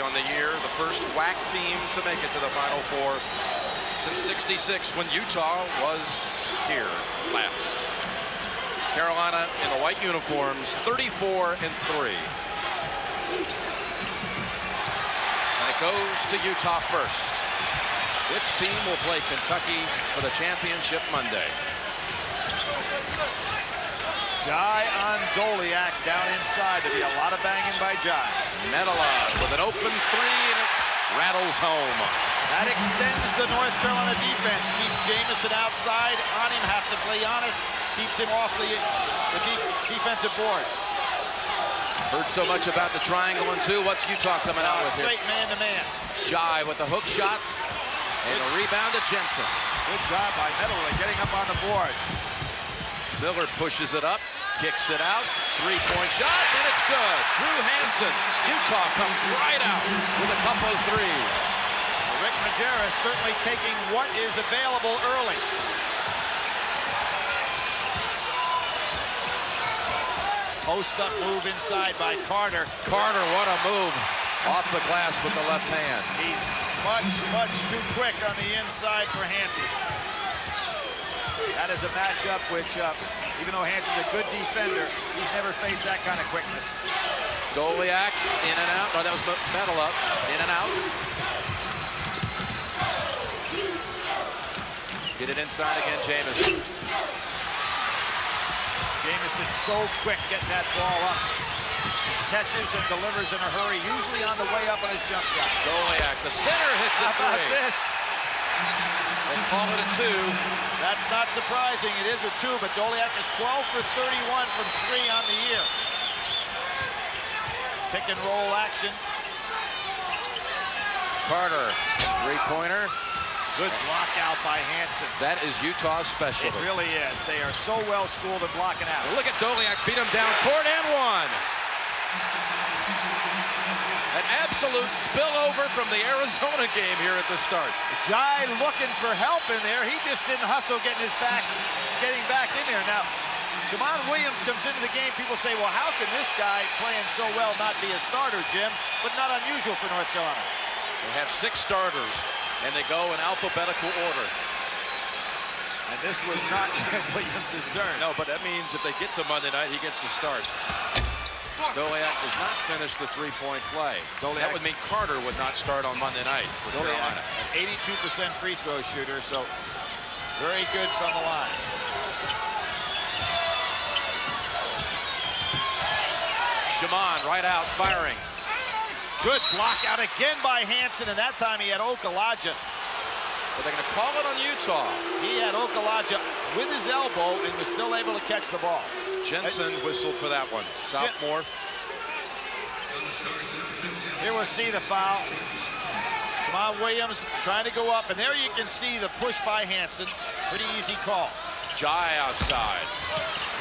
on the year, the first WAC team to make it to the Final Four since '66 when Utah was here last. Carolina in the white uniforms, 34-3. And it goes to Utah first. Which team will play Kentucky for the championship Monday? Jai on Doleac down inside. There'll be a lot of banging by Jai. Möttölä with an open three, and it rattles home. That extends the North Carolina defense. Keeps Jamison outside on him. Have to play honest. Keeps him off the defensive boards. Heard so much about the triangle and two. What's Utah coming out with here? Straight man-to-man. Jai with the hook shot and a rebound to Jensen. Good job by Möttölä getting up on the boards. Miller pushes it up, kicks it out, three-point shot, and it's good. Drew Hansen. Utah comes right out with a couple of threes. Rick Majerus certainly taking what is available early. Post-up move inside by Carter. Carter, what a move. Off the glass with the left hand. He's much too quick on the inside for Hansen. That is a matchup which, even though Hansen's a good defender, he's never faced that kind of quickness. Doleac in and out. No, that was Möttölä. In and out. Get it inside again, Jamison. Jamison so quick getting that ball up. Catches and delivers in a hurry, usually on the way up on his jump shot. Doleac, the center hits it. How about this? They call it a two. That's not surprising. It is a two, but Doleac is 12 for 31 from three on the year. Pick and roll action. Carter, three-pointer. Good block out by Hansen. That is Utah's specialty. It really is. They are so well schooled in blocking out. Look at Doleac beat him down court and one. An absolute spillover from the Arizona game here at the start. Jai looking for help in there. He just didn't hustle getting back in there. Now, Shammond Williams comes into the game. People say, well, how can this guy playing so well not be a starter, Jim? But not unusual for North Carolina. They have 6 starters, and they go in alphabetical order. And this was not Williams' turn. No, but that means if they get to Monday night, he gets to start. Doleac does not finish the three-point play. That would mean Carter would not start on Monday night for Carolina. An 82% free throw shooter, so very good from the line. Shammond right out, firing. Good block out again by Hansen, and that time he had Okalaja. But they're going to call it on Utah. He had Okalaja with his elbow and was still able to catch the ball. Jensen whistled for that one. Sophomore. Here we'll see the foul. Shammond Williams trying to go up, and there you can see the push by Hansen. Pretty easy call. Jai outside.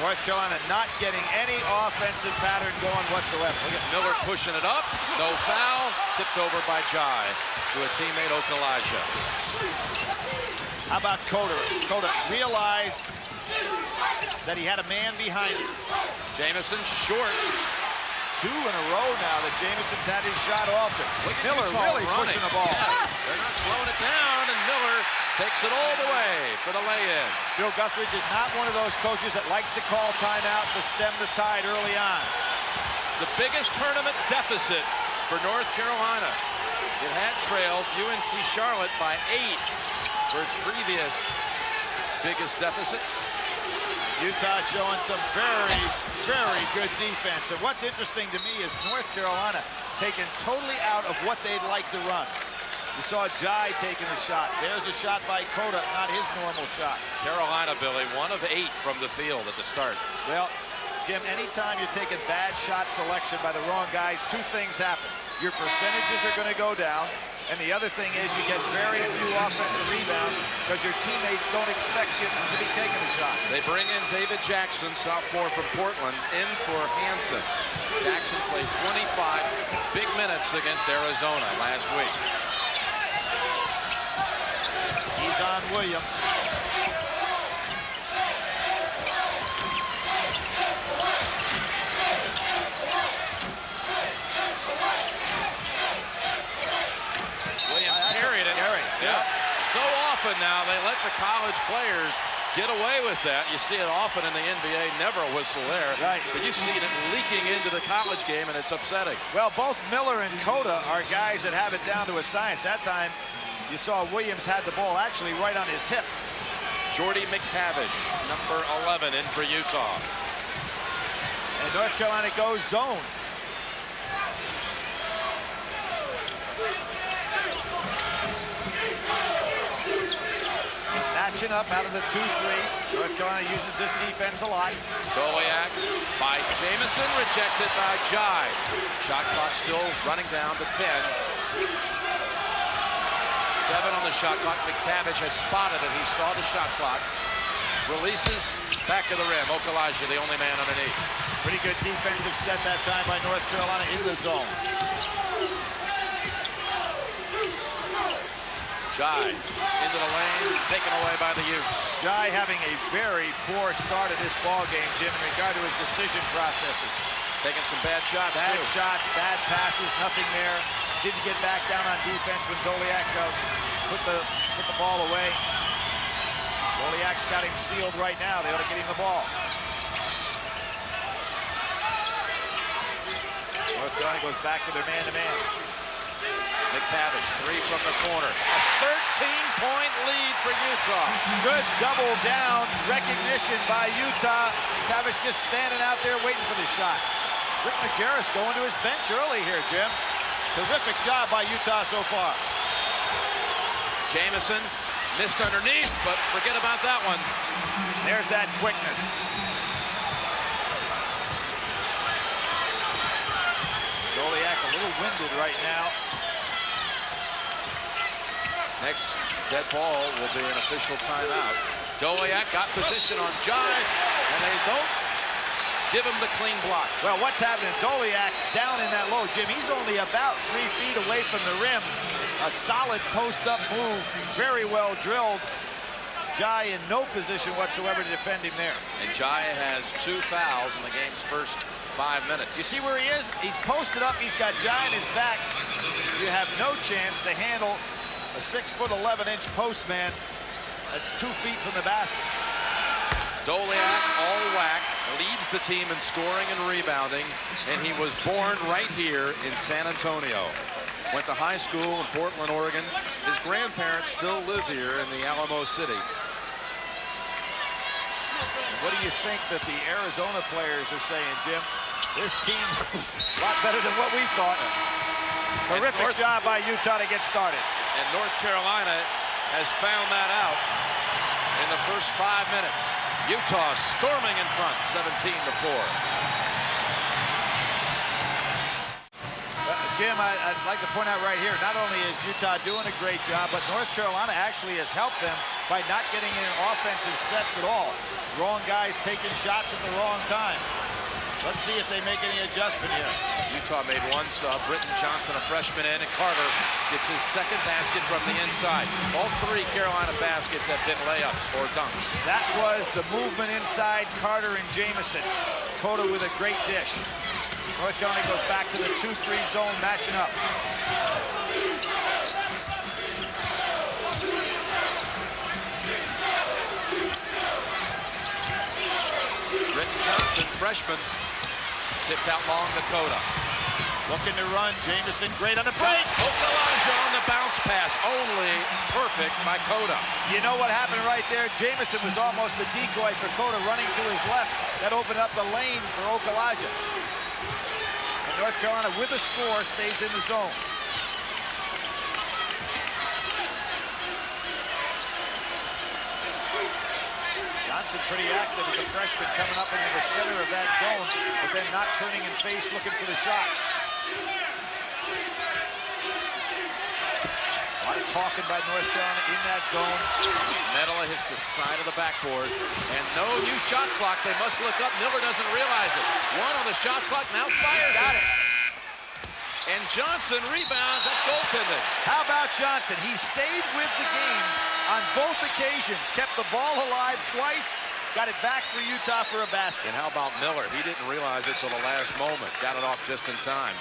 North Carolina not getting any offensive pattern going whatsoever. Look at Miller pushing it up. No foul. Tipped over by Jai to a teammate, Okalaja. How about Cota? Cota realized that he had a man behind him. Jamison short. 2 in a row now that Jamison's had his shot altered. Miller really pushing the ball. Yeah, they're not slowing it down, and Miller takes it all the way for the lay-in. Bill Guthridge is not one of those coaches that likes to call timeout to stem the tide early on. The biggest tournament deficit for North Carolina. It had trailed UNC Charlotte by 8 for its previous biggest deficit. Utah showing some very good defense. And what's interesting to me is North Carolina taken totally out of what they'd like to run. You saw Jai taking a shot. There's a shot by Cota, not his normal shot. Carolina, Billy, 1 of 8 from the field at the start. Well, Jim, anytime you're taking bad shot selection by the wrong guys, 2 things happen. Your percentages are going to go down, and the other thing is you get very few offensive rebounds because your teammates don't expect you to be taking a shot. They bring in David Jackson, sophomore from Portland, in for Hansen. Jackson played 25 big minutes against Arizona last week. He's on Williams. often now they let the college players get away with that. You see it often in the NBA, never a whistle there. Right. But you've seen it leaking into the college game, and it's upsetting. Well, both Miller and Cota are guys that have it down to a science. That time, you saw Williams had the ball actually right on his hip. Jordy McTavish, number 11, in for Utah. And North Carolina goes zone. Matching up out of the 2-3. North Carolina uses this defense a lot. Doleac by Jamison, rejected by Jai. Shot clock still running down to 10. 7 on the shot clock. McTavish has spotted it. He saw the shot clock. Releases back to the rim. Okalaja, the only man underneath. Pretty good defensive set that time by North Carolina in the zone. Jai into the lane, taken away by the Utes. Jai having a very poor start of this ball game, Jim, in regard to his decision processes. Taking some bad shots, bad too. shots, bad passes, nothing there. Didn't get back down on defense when Doleac put the ball away. Doleac's got him sealed right now. They ought to get him the ball. North Carolina goes back to their man-to-man. McTavish, 3 from the corner. A 13-point lead for Utah. Good double down recognition by Utah. McTavish just standing out there waiting for the shot. Rick Majerus going to his bench early here, Jim. Terrific job by Utah so far. Jamison missed underneath, but forget about that one. There's that quickness. Doleac a little winded right now. Next dead ball will be an official timeout. Doleac got position on Jai, and they don't give him the clean block. Well, what's happening? Doleac down in that low, Jim. He's only about 3 feet away from the rim. A solid post-up move, very well drilled. Jai in no position whatsoever to defend him there. And Jai has 2 fouls in the game's first 5 minutes. You see where he is? He's posted up. He's got Jai in his back. You have no chance to handle a 6'11" postman. That's 2 feet from the basket. Doleac, all whack, leads the team in scoring and rebounding, and he was born right here in San Antonio. Went to high school in Portland, Oregon. His grandparents still live here in the Alamo City. What do you think that the Arizona players are saying, Jim? This team's a lot better than what we thought. Terrific job by Utah to get started. And North Carolina has found that out in the first 5 minutes. Utah storming in front, 17-4. Jim, I'd like to point out right here, not only is Utah doing a great job, but North Carolina actually has helped them by not getting in offensive sets at all. Wrong guys taking shots at the wrong time. Let's see if they make any adjustment here. Utah made 1 sub. Britton Johnson, a freshman in, and Carter gets his 2nd basket from the inside. All 3 Carolina baskets have been layups or dunks. That was the movement inside Carter and Jamison. Cota with a great dish. North Carolina goes back to the 2-3 zone, matching up. Britton Johnson, freshman, tipped out long to Cota. Looking to run, Jamison great on the break. Okalaja on the bounce pass, only perfect by Cota. You know what happened right there? Jamison was almost a decoy for Cota running to his left. That opened up the lane for Okalaja. North Carolina with a score stays in the zone. Johnson pretty active as a freshman coming up into the center of that zone, but then not turning in face looking for the shot. A lot of talking by North Carolina in that zone. Möttölä hits the side of the backboard, and no new shot clock. They must look up. Miller doesn't realize it. 1 on the shot clock, now fires. Got it. And Johnson rebounds. That's goaltending. How about Johnson? He stayed with the game on both occasions, kept the ball alive twice, got it back for Utah for a basket. And how about Miller? He didn't realize it till the last moment. Got it off just in time.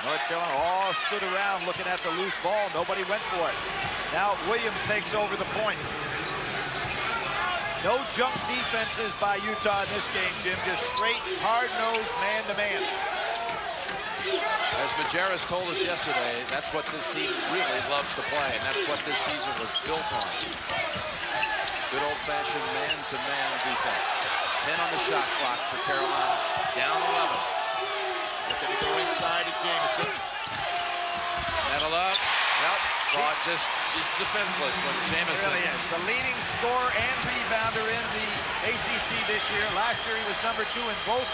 North Carolina all stood around looking at the loose ball. Nobody went for it. Now Williams takes over the point. No junk defenses by Utah in this game, Jim. Just straight, hard-nosed, man-to-man. As Majerus told us yesterday, that's what this team really loves to play, and that's what this season was built on. Good old-fashioned man-to-man defense. 10 on the shot clock for Carolina. Down 11. Looking to go inside to Jamison. Möttölä. Yep. Well, just defenseless when Jamison. Really is. The leading scorer and rebounder in the ACC this year. Last year he was #2 in both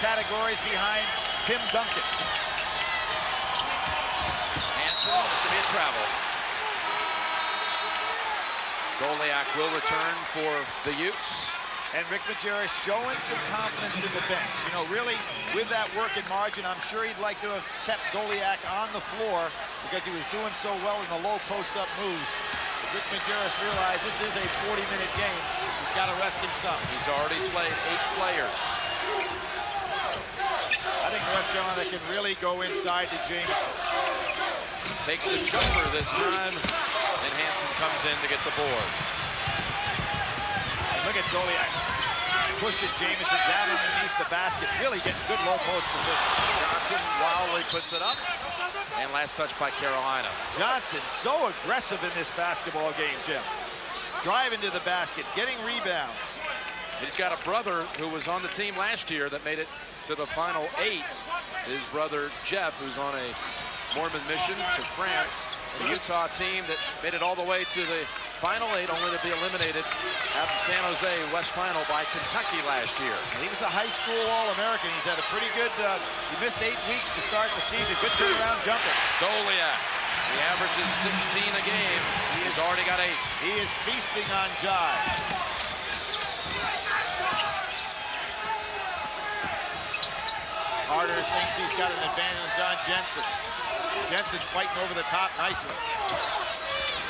categories behind Tim Duncan. Antawn, it's going to be a travel. Doleac will return for the Utes. And Rick Majerus showing some confidence in the bench. You know, really, with that work in margin, I'm sure he'd like to have kept Doleac on the floor because he was doing so well in the low post-up moves. But Rick Majerus realized this is a 40-minute game. He's got to rest him some. He's already played 8 players. I think North Carolina can really go inside to Jamison. Takes the jumper this time, and Hanson comes in to get the board. And look at Doleac. Pushing Jamison down underneath the basket. Really getting good low post position. Johnson wildly puts it up. And last touch by Carolina. Johnson so aggressive in this basketball game, Jim. Driving to the basket, getting rebounds. He's got a brother who was on the team last year that made it to the final 8. His brother Jeff, who's on a Mormon mission to France. The Utah team that made it all the way to the final 8, only to be eliminated at the San Jose West Final by Kentucky last year. He was a high school All-American. He's had a pretty good, he missed 8 weeks to start the season. Good turnaround jumper. Doleac, he averages 16 a game. He's already got 8. He is feasting on Jai. Carter thinks he's got an advantage on Jensen. Jensen fighting over the top nicely.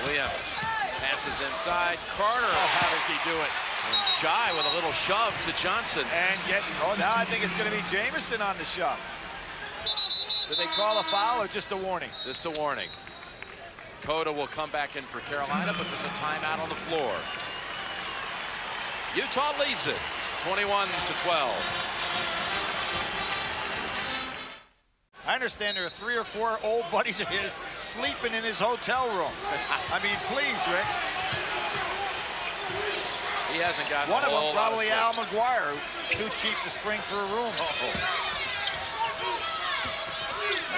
Williams passes inside. Carter. Oh, how does he do it? And Jai with a little shove to Johnson. And now I think it's going to be Jamison on the shove. Did they call a foul or just a warning? Just a warning. Cota will come back in for Carolina, but there's a timeout on the floor. Utah leads it, 21-12. I understand there are 3 or 4 old buddies of his sleeping in his hotel room. I mean, please, Rick. He hasn't got one of them probably Al McGuire, too cheap to spring for a room.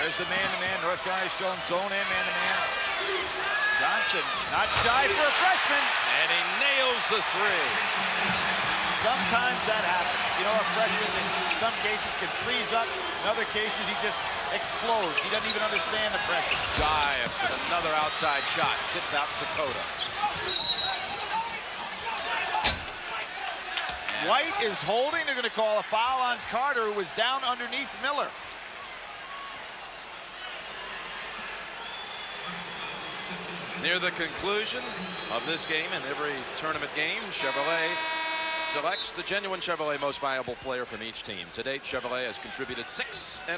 There's the man-to-man. North Carolina showing zone and man-to-man. Johnson, not shy for a freshman. And he nails the 3. Sometimes that happens. You know, a freshman in some cases can freeze up. In other cases, he just explodes. He doesn't even understand the pressure. Jai with another outside shot. Tipped out to Cota. White is holding. They're going to call a foul on Carter, who was down underneath Miller. Near the conclusion of this game and every tournament game, Chevrolet selects the genuine Chevrolet most valuable player from each team. To date, Chevrolet has contributed $6.5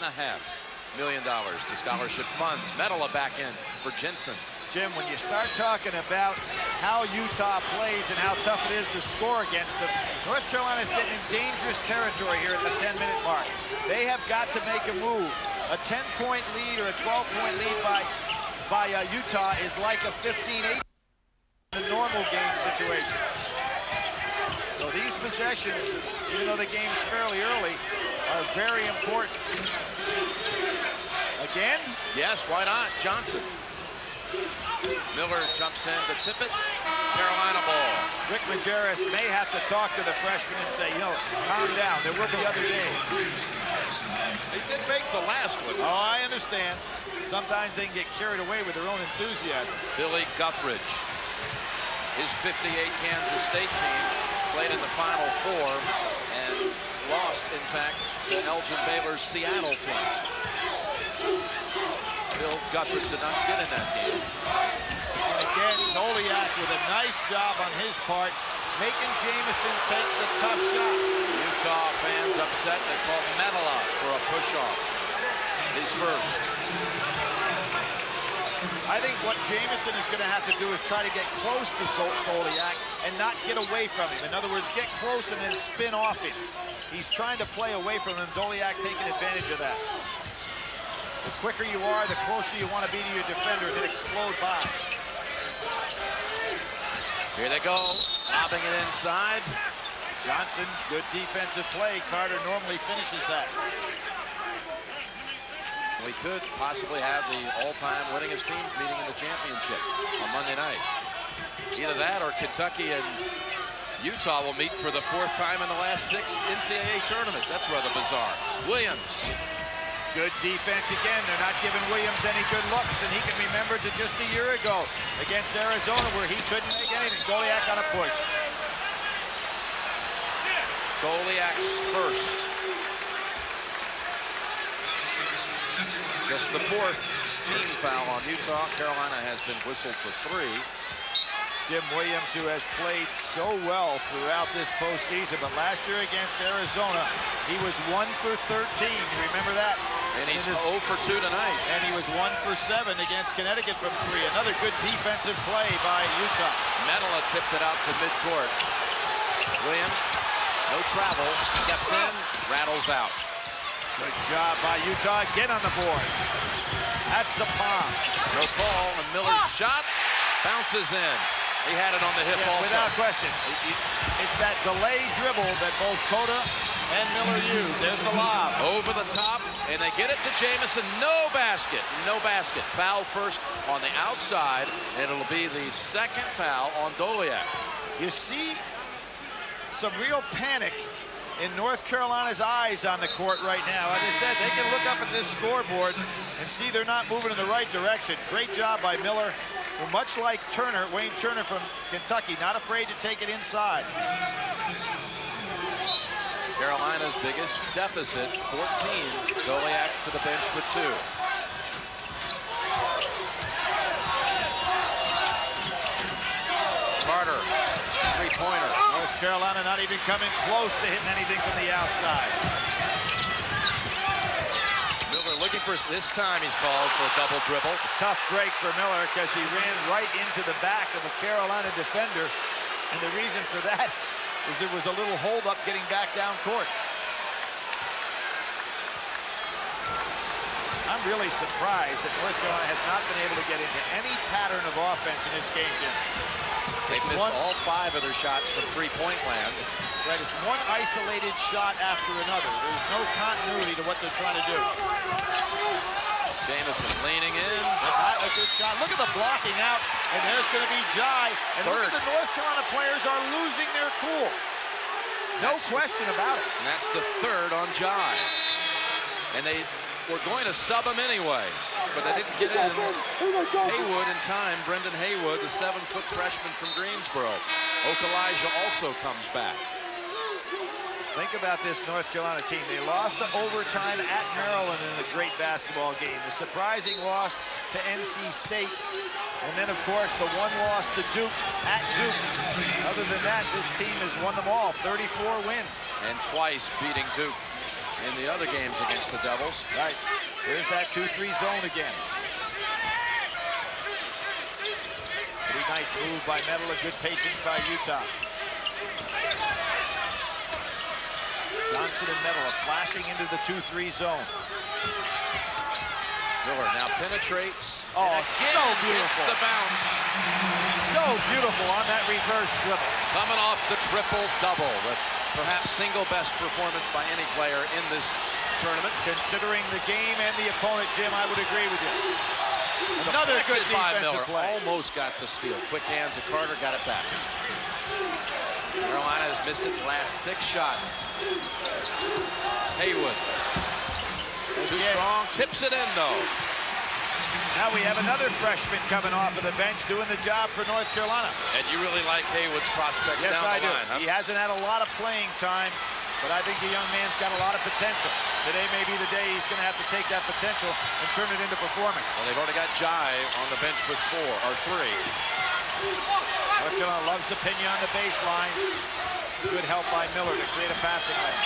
million to scholarship funds. Möttölä back in for Jensen. Jim, when you start talking about how Utah plays and how tough it is to score against them, North Carolina's getting in dangerous territory here at the 10-minute mark. They have got to make a move. A 10-point lead or a 12-point lead by Utah is like a 15-8 in a normal game situation. So these possessions, even though the game's fairly early, are very important. Again? Yes, why not? Johnson. Miller jumps in to tip it. Carolina ball. Rick Majerus may have to talk to the freshman and say, you know, calm down. There will be other days. They did make the last one. Oh, I understand. Sometimes they can get carried away with their own enthusiasm. Billy Guthridge. His 58 Kansas State team played in the Final Four and lost, in fact, to Elgin Baylor's Seattle team. Bill Guthridge did not get in that game. And again, Doleac with a nice job on his part, making Jamison take the tough shot. Utah fans upset. They called Möttölä for a push-off. His first. I think what Jamison is going to have to do is try to get close to Doleac and not get away from him. In other words, get close and then spin off him. He's trying to play away from him. Doleac taking advantage of that. The quicker you are, the closer you want to be to your defender and then explode by. Here they go, lobbing it inside. Johnson, good defensive play. Carter normally finishes that. We could possibly have the all-time winningest teams meeting in the championship on Monday night. Either that or Kentucky and Utah will meet for the 4th time in the last 6 NCAA tournaments. That's rather bizarre. Williams. Good defense again. They're not giving Williams any good looks, and he can remember to just a year ago against Arizona where he couldn't make anything. Doleac on a push. Doleac's first. Just the 4th team foul on Utah. Carolina has been whistled for 3. Jim Williams, who has played so well throughout this postseason, but last year against Arizona, he was 1 for 13. You remember that? And he's 0 for 2 tonight. And he was 1 for 7 against Connecticut from 3. Another good defensive play by Utah. Möttölä tipped it out to midcourt. Williams, no travel, steps in, rattles out. Good job by Utah, again on the boards. That's the palm. No call, and Miller's shot bounces in. He had it on the hip also. Without question. It's that delay dribble that both Cota and Miller use. There's the lob. Over the top, and they get it to Jamison. No basket, no basket. Foul first on the outside, and it'll be the 2nd foul on Doleac. You see some real panic in North Carolina's eyes on the court right now. As I said, they can look up at this scoreboard and see they're not moving in the right direction. Great job by Miller, who, much like Turner, Wayne Turner from Kentucky, not afraid to take it inside. Carolina's biggest deficit, 14. Doleac to the bench with 2. Carter, 3-pointer. North Carolina not even coming close to hitting anything from the outside. Miller looking for, this time he's called for a double dribble. Tough break for Miller because he ran right into the back of a Carolina defender. And the reason for that is there was a little hold-up getting back down court. I'm really surprised that North Carolina has not been able to get into any pattern of offense in this game, Jim. They've missed all 5 of their shots from 3-point land. Right, it's one isolated shot after another. There's no continuity to what they're trying to do. Jamison leaning in. Not a good shot. Look at the blocking out, and there's going to be Jai. And look at the North Carolina players are losing their cool. No question about it. And that's the 3rd on Jai. And they were going to sub him anyway, but they didn't get in. Haywood in time, Brendan Haywood, the 7-foot freshman from Greensboro. Okalaja also comes back. Think about this North Carolina team. They lost to overtime at Maryland in a great basketball game. The surprising loss to NC State. And then, of course, the 1 loss to Duke at Duke. Other than that, this team has won them all, 34 wins. And twice beating Duke in the other games against the Devils. Right. There's that 2-3 zone again. Pretty nice move by Möttölä. Good patience by Utah. Johnson and Möttölä flashing into the 2-3 zone. Miller now penetrates. Oh, so beautiful. The bounce. So beautiful on that reverse dribble. Coming off the triple-double. The perhaps single best performance by any player in this tournament. Considering the game and the opponent, Jim, I would agree with you. Another good defensive play. Almost got the steal. Quick hands of Carter, got it back. Carolina has missed its last 6 shots. Haywood. Too strong, tips it in though. Now we have another freshman coming off of the bench doing the job for North Carolina. And you really like Haywood's prospects down the line, huh? He hasn't had a lot of playing time, but I think the young man's got a lot of potential. Today may be the day he's going to have to take that potential and turn it into performance. Well, they've already got Jai on the bench with 3. North Carolina loves to pin you on the baseline. Good help by Miller to create a passing lane.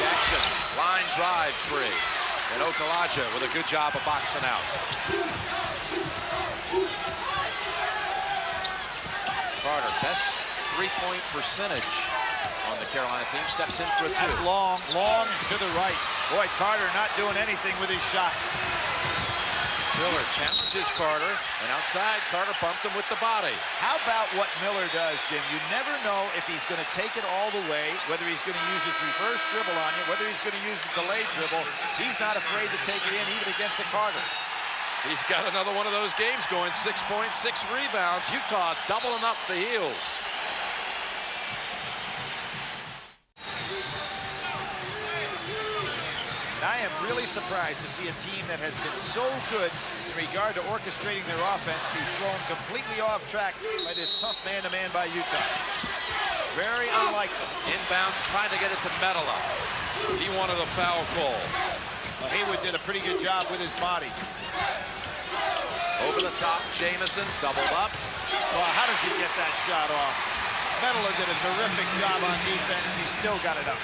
Jackson, line drive 3. And Okalaja with a good job of boxing out. Carter, best three-point percentage on the Carolina team, steps in for a 2. That's long to the right. Boy, Carter not doing anything with his shot. Miller challenges Carter, and outside, Carter bumped him with the body. How about what Miller does, Jim? You never know if he's going to take it all the way, whether he's going to use his reverse dribble on you, whether he's going to use his delayed dribble. He's not afraid to take it in, even against the Carter. He's got another one of those games going, 6 points, 6 rebounds. Utah doubling up the heels. I am really surprised to see a team that has been so good in regard to orchestrating their offense be thrown completely off track by this tough man-to-man by Utah. Very unlike them. Inbounds, trying to get it to Möttölä. He wanted a foul call. Well, Haywood did a pretty good job with his body. Over the top, Jamison doubled up. Well, how does he get that shot off? Möttölä did a terrific job on defense, and he still got it up.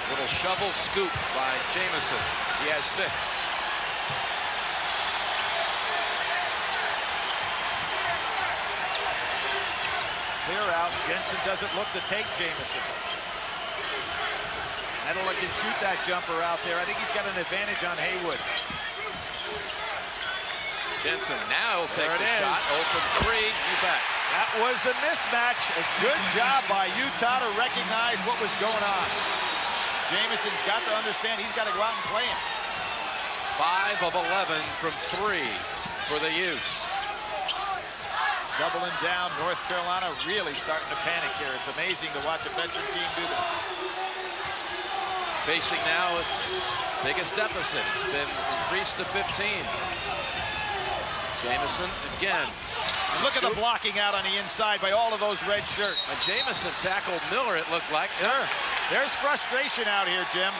Little shovel scoop by Jamison. He has 6. Clear out. Jensen doesn't look to take Jamison. Möttölä can shoot that jumper out there. I think he's got an advantage on Haywood. Jensen now will take There the it shot. is. Open 3. You bet. That was the mismatch. A good job by Utah to recognize what was going on. Jamison's got to understand he's got to go out and play him. 5 of 11 from 3 for the Utes. Doubling down. North Carolina really starting to panic here. It's amazing to watch a veteran team do this. Facing now its biggest deficit. It's been increased to 15. Jamison again. And look at the blocking out on the inside by all of those red shirts. And Jamison tackled Miller, it looked like. There's frustration out here, Jim.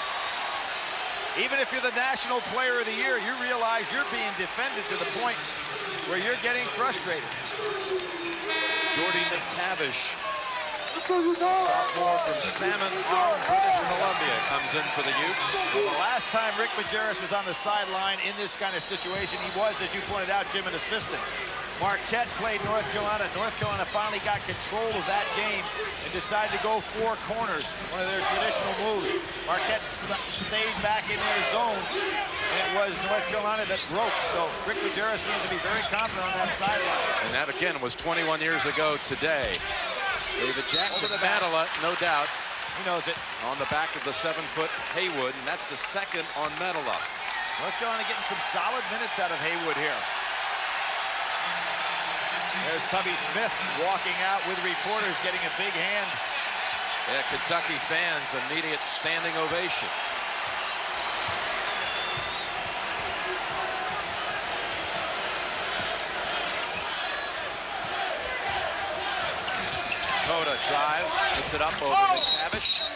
Even if you're the National Player of the Year, you realize you're being defended to the point where you're getting frustrated. Jordy McTavish, sophomore from Salmon Arm, British Columbia, comes in for the Utes. Well, the last time Rick Majerus was on the sideline in this kind of situation, he was, as you pointed out, Jim, an assistant. Marquette played North Carolina. North Carolina finally got control of that game and decided to go 4 corners, one of their traditional moves. Marquette stayed back in their zone, and it was North Carolina that broke. So Rick Majerus seems to be very confident on that sideline. And that, again, was 21 years ago today. David Jackson, Over the back. Möttölä, no doubt, He knows it. on the back of the 7-foot Haywood, and that's the second on Möttölä. North Carolina getting some solid minutes out of Haywood here. There's Tubby Smith walking out with reporters, getting a big hand. Yeah, Kentucky fans, immediate standing ovation. Cota drives, puts it up over McTavish.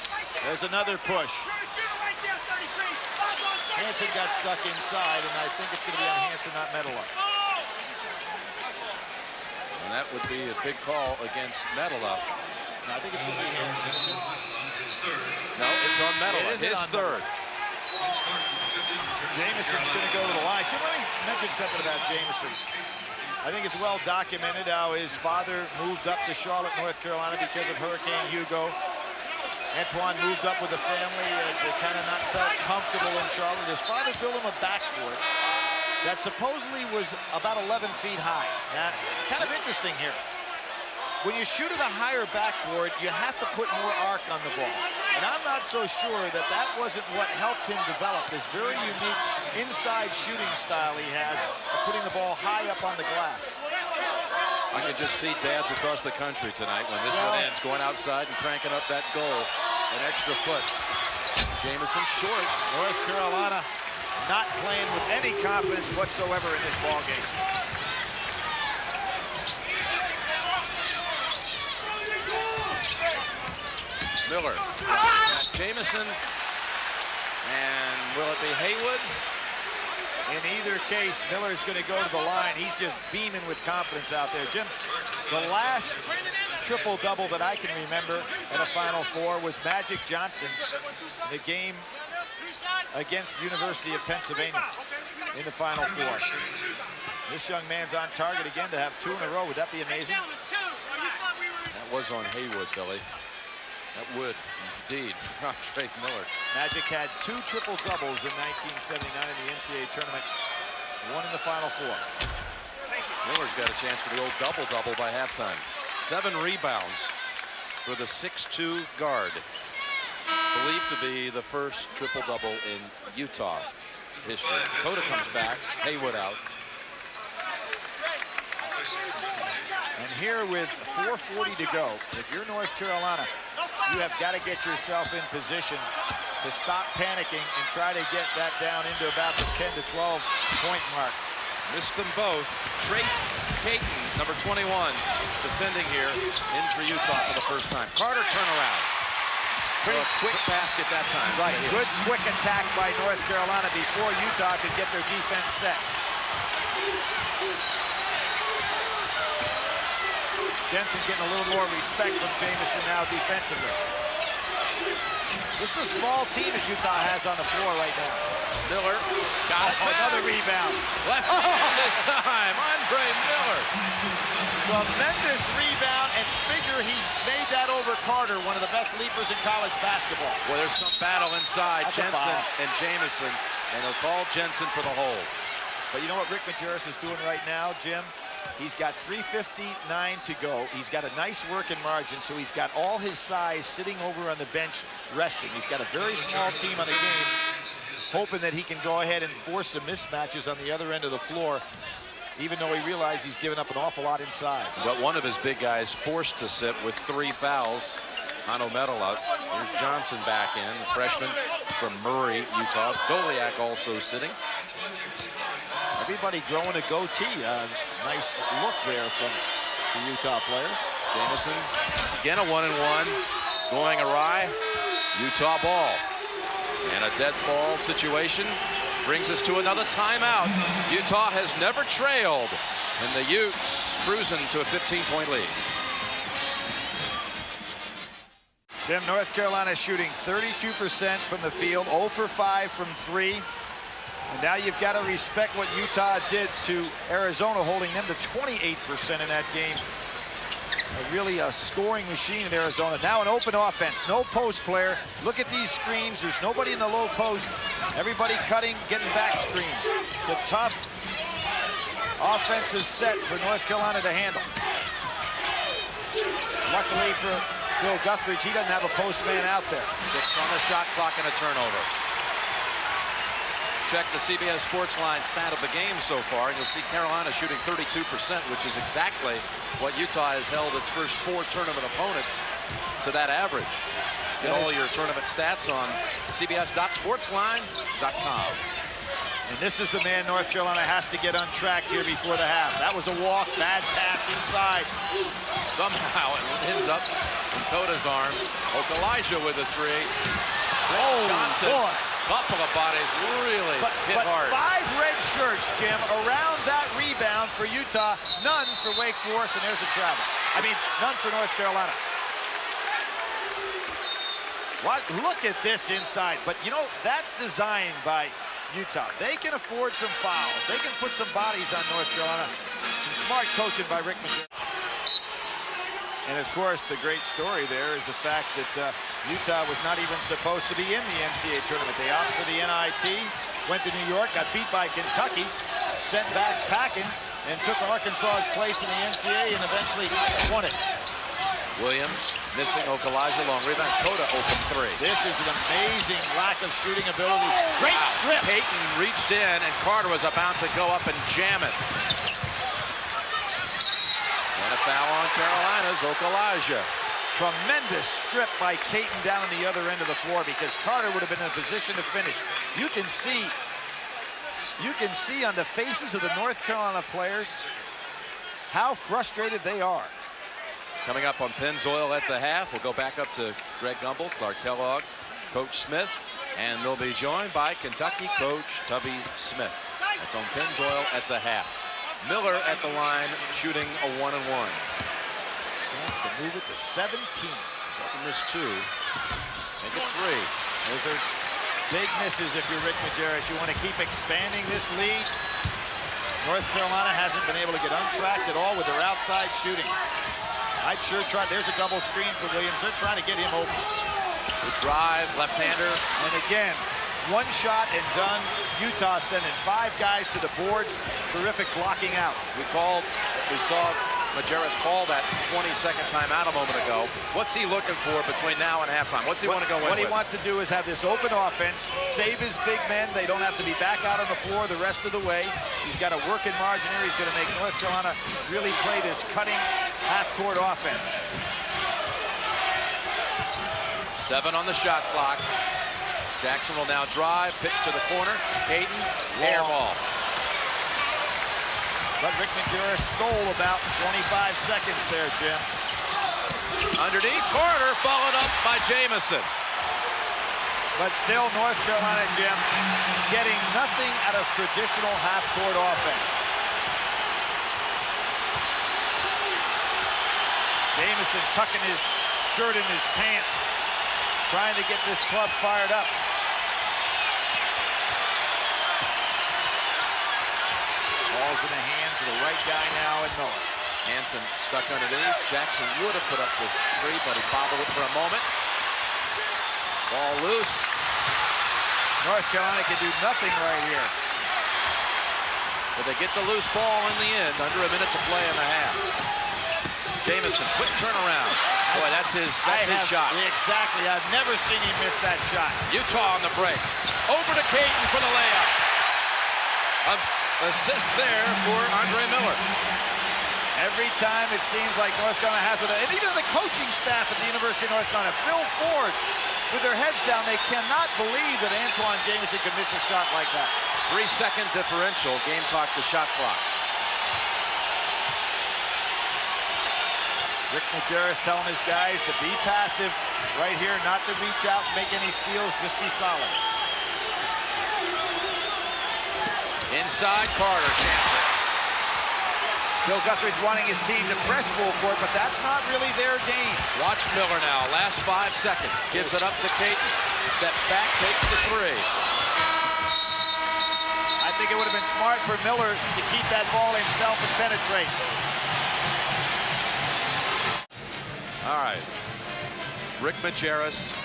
There's another push. Hansen got stuck inside, and I think it's going to be on Hansen, not Möttölä. And that would be a big call against Möttölä. No, I think it's going to be Hansen. No, it's on Möttölä. It is His on third. Jamison's going to go to the line. Jim, let me mention something about Jamison. I think it's well documented how his father moved up to Charlotte, North Carolina because of Hurricane Hugo. Antawn moved up with the family and kind of not felt comfortable in Charlotte. His father built him a backboard that supposedly was about 11 feet high. Now, kind of interesting here. When you shoot at a higher backboard, you have to put more arc on the ball. And I'm not so sure that that wasn't what helped him develop this very unique inside shooting style he has of putting the ball high up on the glass. I can just see dads across the country tonight when this one ends, going outside and cranking up that goal, an extra foot. Jamison short. North Carolina not playing with any confidence whatsoever in this ball game. Miller. Jamison. And will it be Haywood? In either case, Miller's going to go to the line. He's just beaming with confidence out there. Jim, the last triple-double that I can remember in a Final Four was Magic Johnson. The game against the University of Pennsylvania in the Final Four. This young man's on target again to have 2 in a row. Would that be amazing? That was on Haywood, Billy. That would, indeed, for Andre Miller. Magic had 2 triple-doubles in 1979 in the NCAA tournament. 1 in the Final Four. Miller's got a chance for the old double-double by halftime. 7 rebounds for the 6'2" guard. Believed to be the first triple-double in Utah history. Cota comes back, Haywood out. And here with 4:40 to go, if you're North Carolina, you have got to get yourself in position to stop panicking and try to get that down into about the 10 to 12 point mark. Missed them both. Traced Caton, number 21, defending here, in for Utah for the first time. Carter turnaround. Pretty quick basket that time. Right, good quick attack by North Carolina before Utah could get their defense set. Jensen getting a little more respect from Jamison now defensively. This is a small team that Utah has on the floor right now. Miller got it. Another rebound. Left hand this time. Andre Miller. Tremendous rebound, and figure he's made that over Carter, one of the best leapers in college basketball. Well, there's some battle inside. That's Jensen and Jamison, and he'll call Jensen for the hold. But you know what Rick Majerus is doing right now, Jim? He's got 3:59 to go. He's got a nice working margin, so he's got all his size sitting over on the bench resting. He's got a very small team on the game, hoping that he can go ahead and force some mismatches on the other end of the floor, even though he realizes he's given up an awful lot inside. But one of his big guys forced to sit with 3 fouls. Hanno Möttölä. Here's Johnson back in, the freshman from Murray, Utah. Doleac also sitting. Everybody growing a goatee. Nice look there from the Utah players. Jamison, again a 1-and-1, going awry. Utah ball. And a dead ball situation brings us to another timeout. Utah has never trailed, and the Utes cruising to a 15-point lead. Jim, North Carolina shooting 32% from the field, 0 for 5 from 3. And now you've got to respect what Utah did to Arizona, holding them to 28% in that game. Really a scoring machine in Arizona. Now an open offense, no post player. Look at these screens. There's nobody in the low post. Everybody cutting, getting back screens. It's a tough offensive set for North Carolina to handle. Luckily for Bill Guthridge, he doesn't have a post man out there. 6 on the shot clock and a turnover. Check the CBS Sports Line stat of the game so far, and you'll see Carolina shooting 32%, which is exactly what Utah has held its first 4 tournament opponents to that average. Get all your tournament stats on cbs.sportsline.com. And this is the man North Carolina has to get on track here before the half. That was a walk, bad pass inside. Somehow it ends up in Cota's arms. Okalaja with a 3. Oh, Johnson. Boy. Couple of bodies really hit hard. 5 red shirts, Jim, around that rebound for Utah. None for Wake Forest, and there's a travel. I mean, none for North Carolina. What? Look at this inside. But, you know, that's designed by Utah. They can afford some fouls. They can put some bodies on North Carolina. Some smart coaching by Rick Majerus. And, of course, the great story there is the fact that Utah was not even supposed to be in the NCAA tournament. They opted for the NIT, went to New York, got beat by Kentucky, sent back packing, and took Arkansas's place in the NCAA and eventually won it. Williams missing Okalaja, long rebound. Cota open 3. This is an amazing lack of shooting ability. Great strip. Payton reached in, and Carter was about to go up and jam it. And a foul on Carolina's Okalaja. Tremendous strip by Caton down on the other end of the floor, because Carter would have been in a position to finish. You can see on the faces of the North Carolina players how frustrated they are. Coming up on Pennzoil at the half, we'll go back up to Greg Gumbel, Clark Kellogg, Coach Smith, and they'll be joined by Kentucky coach Tubby Smith. That's on Pennzoil at the half. Miller at the line, shooting a 1-and-1. Chance to move it to 17. From this 2, make it 3. Those are Big misses if you're Rick Majerus. You want to keep expanding this lead. North Carolina hasn't been able to get untracked at all with their outside shooting. I'd sure try. There's a double screen for Williams. They're trying to get him open. The drive, left-hander. And again, one shot and done. Utah sending 5 guys to the boards. Terrific blocking out. We saw Majerus call that 20-second timeout a moment ago. What's he looking for between now and halftime? What's he want to go in What he with? wants to do is have this open offense, save his big men. They don't have to be back out on the floor the rest of the way. He's got a working margin here. He's going to make North Carolina really play this cutting half-court offense. 7 on the shot clock. Jackson will now drive, pitch to the corner. Caton, air ball. But Rick Majerus stole about 25 seconds there, Jim. Underneath, Carter, followed up by Jamison. But still, North Carolina, Jim, getting nothing out of traditional half-court offense. Jamison tucking his shirt in his pants, trying to get this club fired up. Ball's in the hands of the right guy now in Miller. Hansen stuck underneath. Jackson would have put up the 3, but he bobbled it for a moment. Ball loose. North Carolina can do nothing right here. But they get the loose ball in the end, under a minute to play in the half. Jamison, quick turnaround. Boy, that's his shot. Exactly. I've never seen him miss that shot. Utah on the break. Over to Caton for the layup. Assist there for Andre Miller. Every time it seems like North Carolina has it, and even the coaching staff at the University of North Carolina, Phil Ford, with their heads down, they cannot believe that Antawn Jamison commits a shot like that. 3-second differential, Gamecock the shot clock. Rick Majerus telling his guys to be passive right here, not to reach out and make any steals, just be solid. Inside, Carter, chance it. Bill Guthrie's wanting his team to press full court, but that's not really their game. Watch Miller now, last 5 seconds. Gives it up to Caton. Steps back, takes the 3. I think it would have been smart for Miller to keep that ball himself and penetrate. All right. Rick Majerus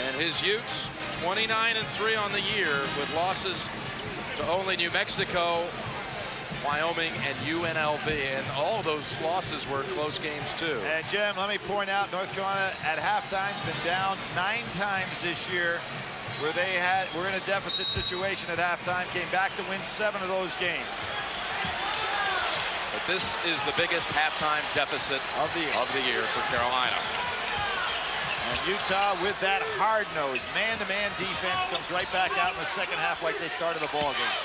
and his Utes, 29-3 on the year with losses to only New Mexico, Wyoming, and UNLV, and all those losses were close games too. And Jim, let me point out, North Carolina at halftime's been down 9 times this year, where were in a deficit situation at halftime, came back to win 7 of those games. But this is the biggest halftime deficit of the year for Carolina. And Utah, with that hard-nosed man-to-man defense, comes right back out in the second half like they started the ball game.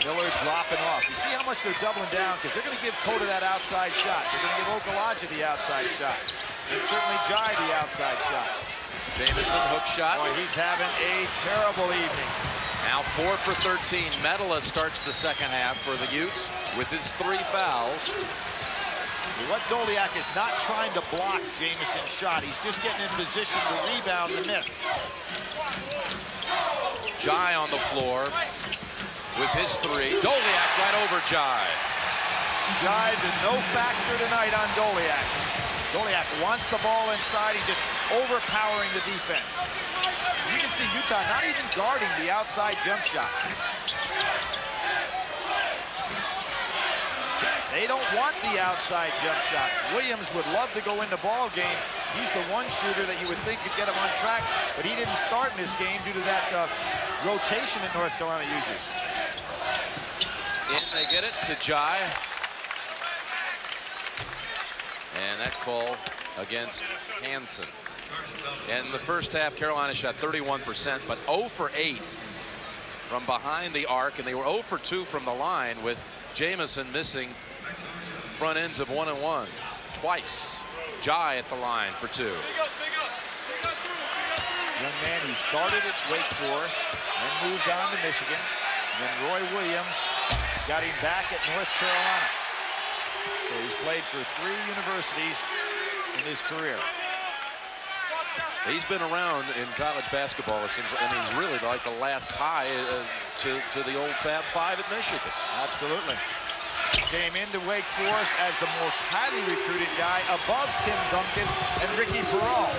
Miller dropping off. You see how much they're doubling down, because they're going to give Cota that outside shot. They're going to give Okalaja the outside shot. And certainly Jai the outside shot. Jamison, hook shot. Boy, he's having a terrible evening. Now 4 for 13. Möttölä starts the second half for the Utes with his 3 fouls. What Doleac is not trying to block Jamison's shot. He's just getting in position to rebound the miss. Jai on the floor with his 3. Doleac right over Jai. Jai, no factor tonight on Doleac. Doleac wants the ball inside. He's just overpowering the defense. You can see Utah not even guarding the outside jump shot. They don't want the outside jump shot. Williams would love to go in the ball game. He's the one shooter that you would think could get him on track, but he didn't start in this game due to that rotation that North Carolina uses. In they get it to Jai. And that call against Hansen. In the first half, Carolina shot 31%, but 0 for 8 from behind the arc, and they were 0 for 2 from the line, with Jamison missing front ends of 1 and 1 twice. Jai at the line for 2. Young man who started at Wake Forest and moved on to Michigan. And then Roy Williams got him back at North Carolina. So he's played for 3 universities in his career. He's been around in college basketball, it seems, and he's really like the last tie to the old Fab Five at Michigan. Absolutely. Came into Wake Forest as the most highly recruited guy above Tim Duncan and Ricky Peral.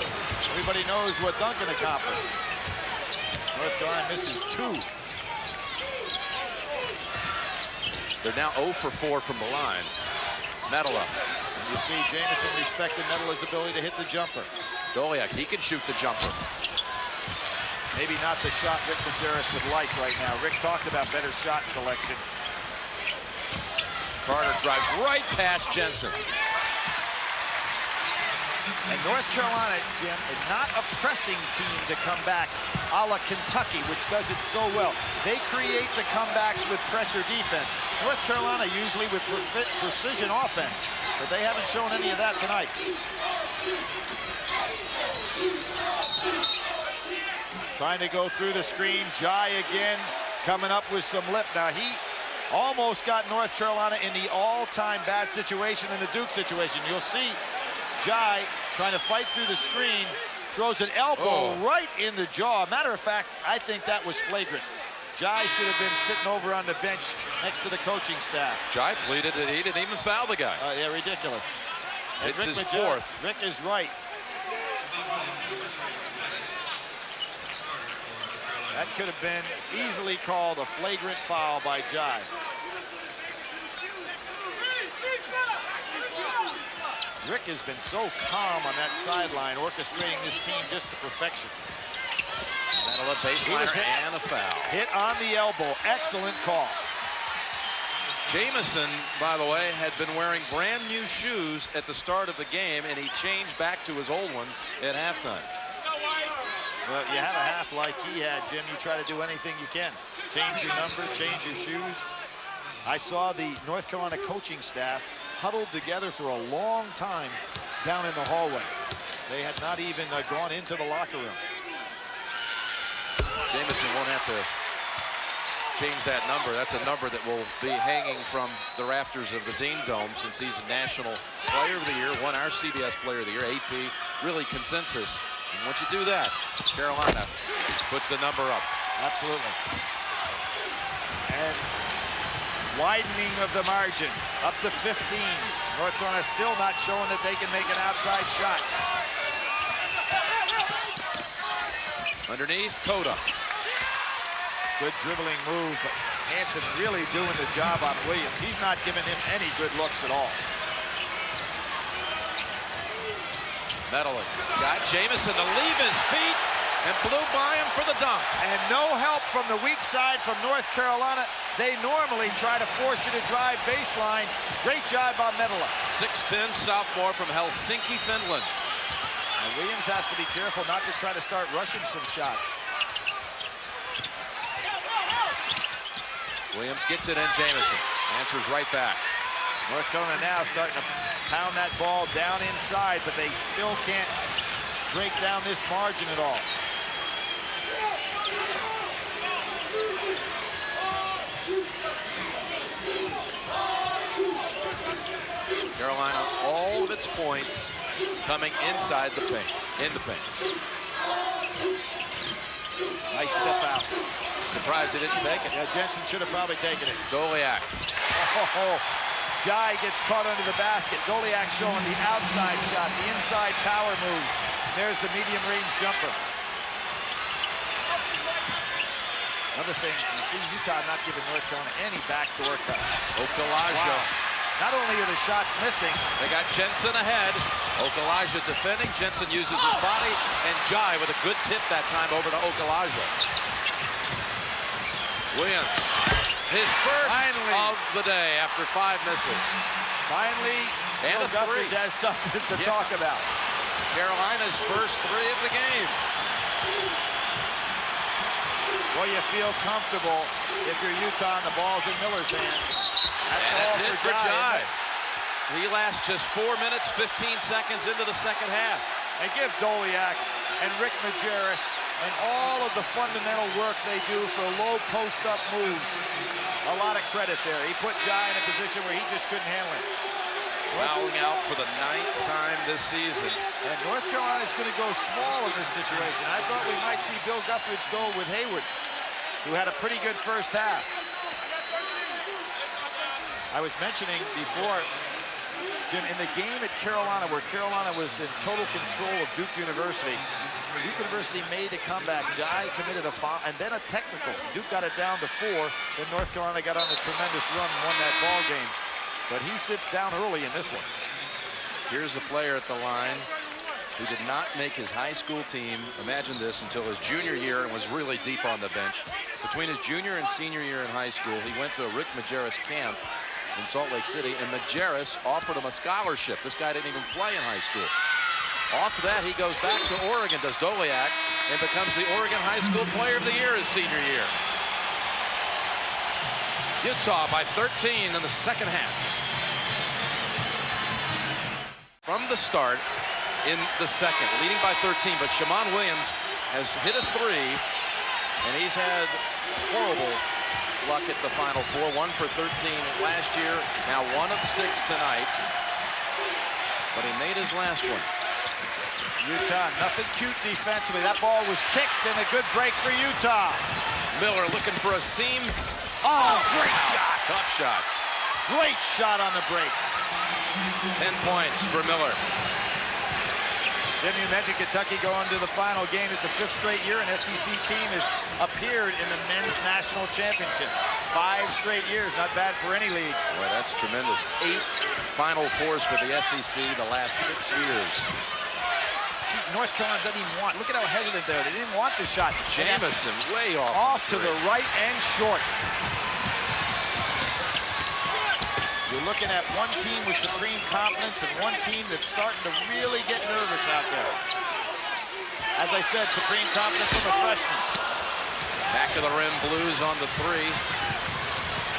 Everybody knows what Duncan accomplished. North Carolina misses 2. They're now 0 for 4 from the line. Möttölä. And you see Jamison respected Möttölää's ability to hit the jumper. Doleac, he can shoot the jumper. Maybe not the shot Rick Majerus would like right now. Rick talked about better shot selection. Carter drives right past Jensen. And North Carolina, Jim, is not a pressing team to come back a la Kentucky, which does it so well. They create the comebacks with pressure defense. North Carolina usually with precision offense, but they haven't shown any of that tonight. Trying to go through the screen. Jai again coming up with some lip. Now he almost got North Carolina in the all-time bad situation in the Duke situation. You'll see Jai trying to fight through the screen, throws an elbow right in the jaw. Matter of fact, I think that was flagrant. Jai should have been sitting over on the bench next to the coaching staff. Jai pleaded that he didn't even foul the guy. Yeah, ridiculous. It's his 4th. Rick is right. That could have been easily called a flagrant foul by Jai. Rick has been so calm on that sideline, orchestrating this team just to perfection. Möttölä baseliner and a foul. Hit on the elbow. Excellent call. Jamison, by the way, had been wearing brand new shoes at the start of the game, and he changed back to his old ones at halftime. Well, you have a half like he had, Jim. You try to do anything you can. Change your number, change your shoes. I saw the North Carolina coaching staff huddled together for a long time down in the hallway. They had not even gone into the locker room. Jamison won't have to change that number. That's a number that will be hanging from the rafters of the Dean Dome since he's a National Player of the Year, won our CBS Player of the Year, AP, really consensus. And once you do that, Carolina puts the number up. Absolutely. And widening of the margin up to 15. North Carolina still not showing that they can make an outside shot. Underneath, Cota. Good dribbling move, but Hanson really doing the job on Williams. He's not giving him any good looks at all. Möttölä got Jamison to leave his feet and blew by him for the dunk. And no help from the weak side from North Carolina. They normally try to force you to drive baseline. Great job by Möttölä. 6'10" sophomore from Helsinki, Finland. And Williams has to be careful not to try to start rushing some shots. Williams gets it in. Jamison answers right back. North Carolina now starting to pound that ball down inside, but they still can't break down this margin at all. Carolina, all of its points coming inside the paint, in the paint. Nice step out. Surprised he didn't take it. Yeah, Jensen should have probably taken it. Doleac. Oh, Jai gets caught under the basket. Doleac showing the outside shot, the inside power moves. There's the medium range jumper. Another thing, you see Utah not giving North Carolina any backdoor cuts. Möttölä. Wow. Not only are the shots missing, They got Jensen ahead. Möttölä defending. Jensen uses his body, and Jai with a good tip that time over to Möttölä. Williams, his first of the day after 5 misses. Finally, And a Bill Guthridge three. has something to talk about. Carolina's first 3 of the game. Well, you feel comfortable if you're Utah and the ball's in Miller's hands. That's it for Jai. isn't it? He lasts just 4 minutes, 15 seconds into the second half. And give Doleac and Rick Majerus and all of the fundamental work they do for low post-up moves a lot of credit there. He put Jai in a position where he just couldn't handle it. fouling out for the 9th time this season. And North Carolina is going to go small in this situation. I thought we might see Bill Guthridge go with Hayward, who had a pretty good first half. I was mentioning before, Jim, in the game at Carolina, where Carolina was in total control of Duke University, Duke University made a comeback. Jai committed a foul, and then a technical. Duke got it down to 4. Then North Carolina got on a tremendous run and won that ball game. But he sits down early in this one. Here's a player at the line who did not make his high school team, imagine this, until his junior year and was really deep on the bench. Between his junior and senior year in high school, he went to a Rick Majerus camp in Salt Lake City, and Majerus offered him a scholarship. This guy didn't even play in high school. Off that, he goes back to Oregon, does Doleac, and becomes the Oregon High School Player of the Year his senior year. Utah by 13 in the second half. From the start in the second, leading by 13, but Shammond Williams has hit a 3, and he's had horrible luck at the Final Four. 1 for 13 last year, now 1 of 6 tonight, but he made his last one. Utah, nothing cute defensively. That ball was kicked, and a good break for Utah. Miller looking for a seam. Oh, great shot. Tough shot. Great shot on the break. 10 points for Miller. Jim, you mentioned Kentucky going to the final game. It's the 5th straight year an SEC team has appeared in the men's national championship. 5 straight years, not bad for any league. Boy, that's tremendous. 8 Final Fours for the SEC the last 6 years. North Carolina doesn't even want. Look at how hesitant there. They didn't want the shot. Jamison way off. Off to the right and short. You're looking at one team with supreme confidence and one team that's starting to really get nervous out there. As I said, supreme confidence from a freshman. Back to the rim, Blues on the 3.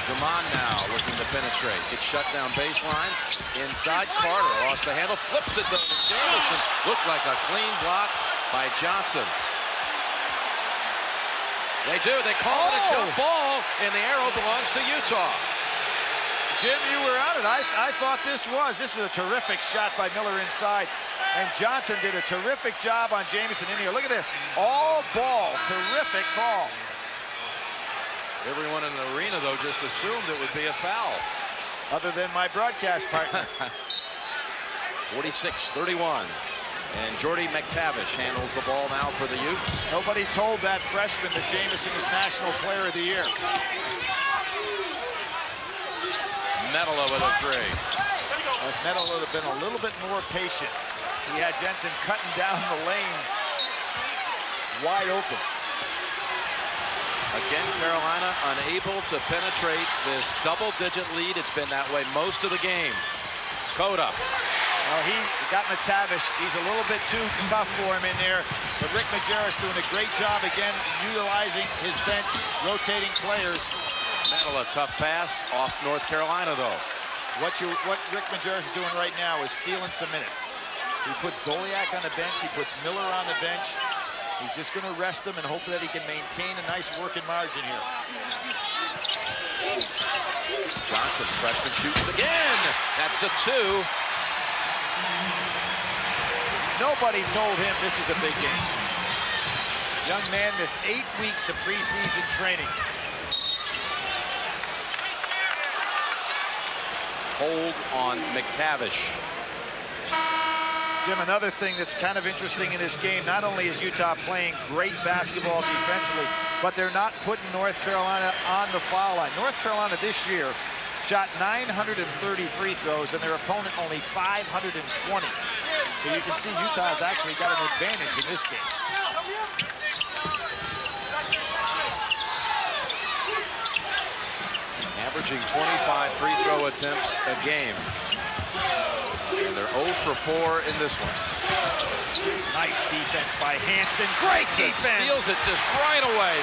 Jamon now looking to penetrate. Gets shut down baseline. Inside, Carter lost the handle, flips it though to Jamison. Looked like a clean block by Johnson. They do, they call it a jump ball, and the arrow belongs to Utah. Jim, you were on it. I thought this is a terrific shot by Miller inside. And Johnson did a terrific job on Jamison in here. Look at this, all ball, terrific ball. Everyone in the arena, though, just assumed it would be a foul. Other than my broadcast partner. 46-31. And Jordy McTavish handles the ball now for the Utes. Nobody told that freshman that Jamison is National Player of the Year. Möttölä with a 3. If Möttölä would have been a little bit more patient, he had Jensen cutting down the lane wide open. Again, Carolina unable to penetrate this double-digit lead. It's been that way most of the game. Cota. Well, he got McTavish. He's a little bit too tough for him in there. But Rick Majerus doing a great job again, utilizing his bench, rotating players. Möttölä, tough pass off North Carolina, though. What Rick Majerus is doing right now is stealing some minutes. He puts Doleac on the bench. He puts Miller on the bench. He's just going to rest him and hope that he can maintain a nice working margin here. Johnson, freshman, shoots again. That's a 2. Nobody told him this is a big game. Young man missed 8 weeks of preseason training. Hold on McTavish. Jim, another thing that's kind of interesting in this game, not only is Utah playing great basketball defensively, but they're not putting North Carolina on the foul line. North Carolina this year shot 930 free throws, and their opponent only 520. So you can see Utah's actually got an advantage in this game. Averaging 25 free throw attempts a game. And they're 0 for 4 in this one. Nice defense by Hanson. Great defense. Steals it just right away.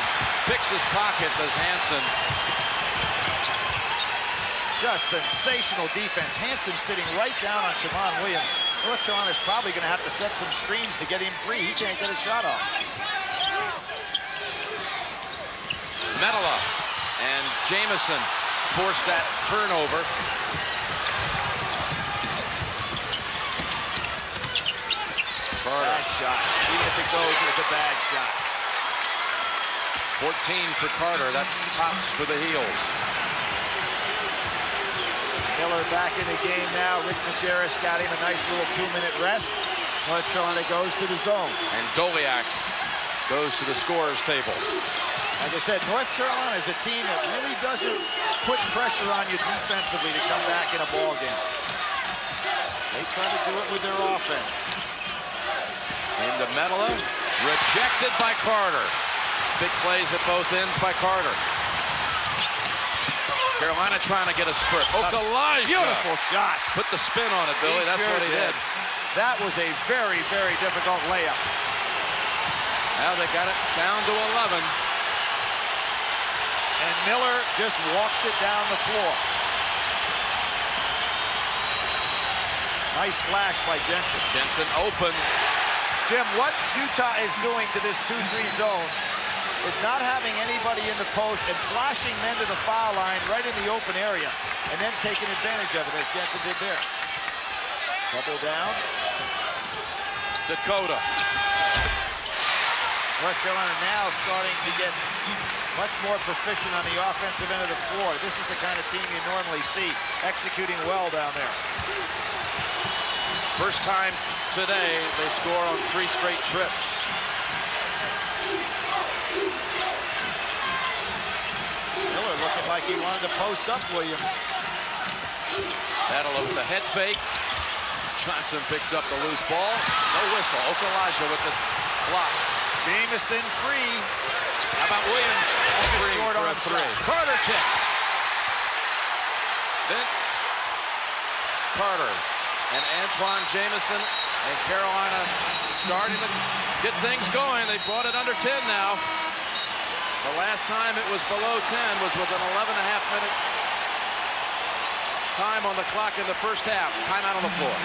Picks his pocket, does Hanson. Just sensational defense. Hanson sitting right down on Shammond Williams. North Carolina's probably going to have to set some screens to get him free. He can't get a shot off. Möttölä and Jamison forced that turnover. Carter. Bad shot. Even if it goes, it was a bad shot. 14 for Carter. That's tops for the heels. Miller back in the game now. Rick Majerus got him a nice little 2-minute rest. North Carolina goes to the zone. And Doleac goes to the scorer's table. Like I said, North Carolina is a team that really doesn't put pressure on you defensively to come back in a ball game. They try to do it with their offense. Into Möttölä, rejected by Carter. Big plays at both ends by Carter. Carolina trying to get a spurt. Möttölä, beautiful shot. Put the spin on it, Billy. That's what he did. That was a very, very difficult layup. Now they got it down to 11. And Miller just walks it down the floor. Nice flash by Jensen. Jensen open. Jim, what Utah is doing to this 2-3 zone is not having anybody in the post and flashing men to the foul line right in the open area and then taking advantage of it, as Jensen did there. Double down. To Cota. North Carolina now starting to get much more proficient on the offensive end of the floor. This is the kind of team you normally see executing well down there. First time today they score on 3 straight trips. Miller looking like he wanted to post up Williams. That'll with the head fake. Johnson picks up the loose ball. No whistle. Möttölä with the block. Jamison free. How about Williams? Free short for on a 3. shot. Carter tip. Vince Carter and Antawn Jamison, and Carolina starting to get things going. They brought it under 10 now. The last time it was below 10 was with an 11.5-minute time on the clock in the first half. Timeout on the floor.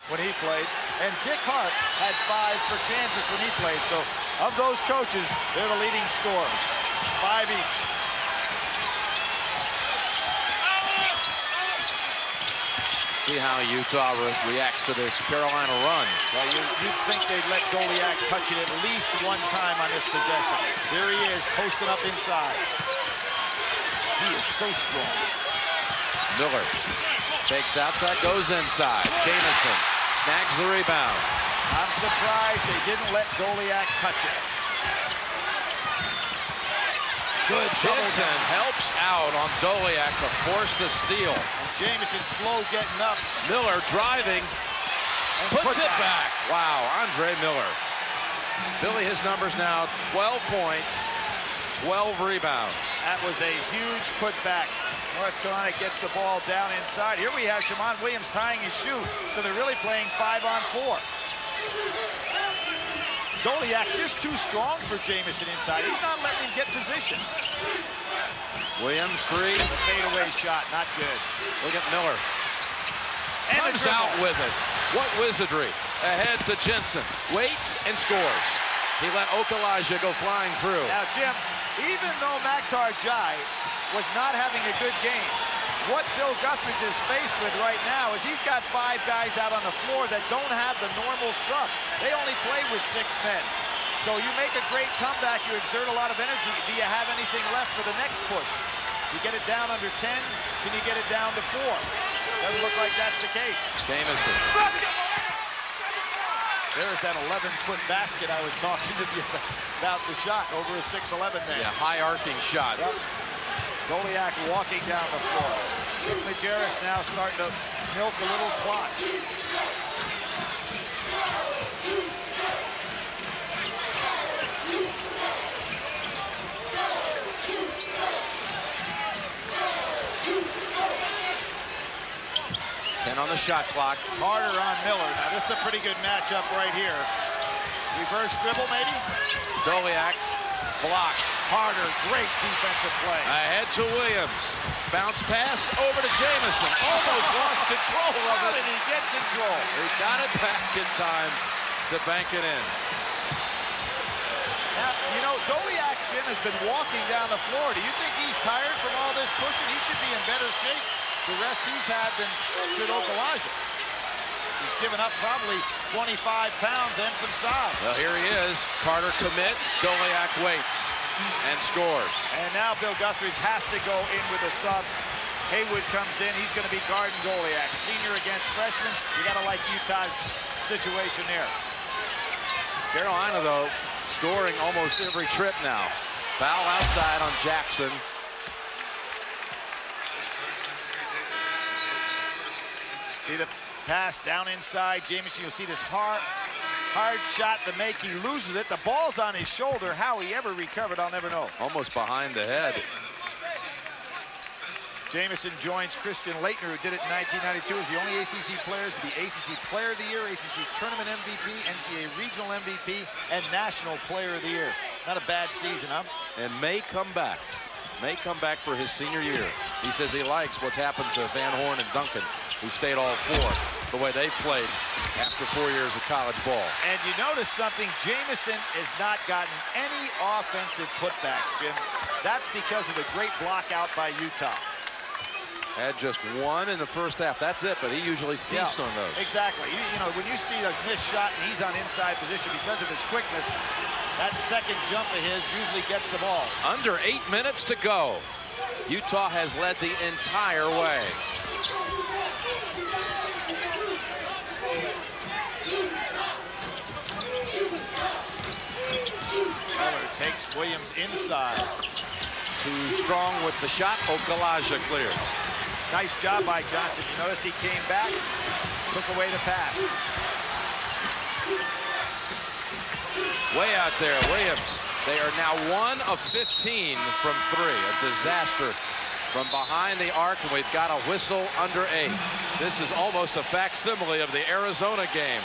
When he played, and Dick Hart had 5 for Kansas when he played. So of those coaches, they're the leading scorers. 5 each. See how Utah reacts to this Carolina run. Well, you'd think they'd let Doleac touch it at least one time on this possession. There he is, posting up inside. He is so strong. Miller takes outside, goes inside. Jamison snags the rebound. I'm surprised they didn't let Doleac touch it. Good. Jensen helps out on Doleac to force the steal. And Jamison slow getting up. Miller driving, puts it back. Wow, Andre Miller. Billy, his numbers now 12 points, 12 rebounds. That was a huge putback. North Carolina gets the ball down inside. Here we have Shammond Williams tying his shoe, so they're really playing 5-on-4. Doleac just too strong for Jamison inside. He's not letting him get position. Williams 3. The fadeaway shot, not good. Look at Miller. And comes out with it. What wizardry. Ahead to Jensen. Waits and scores. He let Möttölä go flying through. Now, Jim, even though Antawn Jamison was not having a good game, what Bill Guthridge is faced with right now is he's got 5 guys out on the floor that don't have the normal sub. They only play with 6 men. So you make a great comeback, you exert a lot of energy. Do you have anything left for the next push? You get it down under 10, can you get it down to 4? Doesn't look like that's the case. Jamison. There's that 11-foot basket I was talking to you about the shot over a 6'11" man. Yeah, high arcing shot. Yep. Doleac walking down the floor. Rick Majerus now starting to milk a little clock. 10 on the shot clock. Carter on Miller. Now this is a pretty good matchup right here. Reverse dribble maybe? Doleac blocked. Carter, great defensive play. Ahead to Williams. Bounce pass over to Jamison. Almost lost control of How it. did he get control? He got it back in time to bank it in. Now, you know, Doleac, Jim, has been walking down the floor. Do you think he's tired from all this pushing? He should be in better shape the rest he's had than should Möttölä. He's given up probably 25 pounds and some size. Well, here he is. Carter commits. Doleac waits and scores. And now Bill Guthridge has to go in with a sub. Haywood comes in. He's going to be guarding Doleac. Senior against freshman. You got to like Utah's situation there. Carolina, though, scoring almost every trip now. Foul outside on Jackson. See the pass down inside. Jamison, you'll see this hard shot to make. He loses it. The ball's on his shoulder. How he ever recovered, I'll never know. Almost behind the head. Jamison joins Christian Laettner, who did it in 1992 as the only ACC players to be ACC Player of the Year, ACC Tournament MVP, NCAA Regional MVP, and National Player of the Year. Not a bad season, huh? And may come back. May come back for his senior year. He says he likes what's happened to Van Horn and Duncan, who stayed all four, the way they played after 4 years of college ball. And you notice something, Jamison has not gotten any offensive putbacks, Jim. That's because of the great block out by Utah. Had just one in the first half. That's it, but he usually feasts on those. Exactly. You know, when you see a missed shot and he's on inside position because of his quickness, that second jump of his usually gets the ball. Under 8 minutes to go. Utah has led the entire way. Miller takes Williams inside. Too strong with the shot. Okalaja clears. Nice job by Johnson. You notice he came back, took away the pass. Way out there, Williams. They are now 1 of 15 from 3. A disaster from behind the arc, and we've got a whistle under 8. This is almost a facsimile of the Arizona game.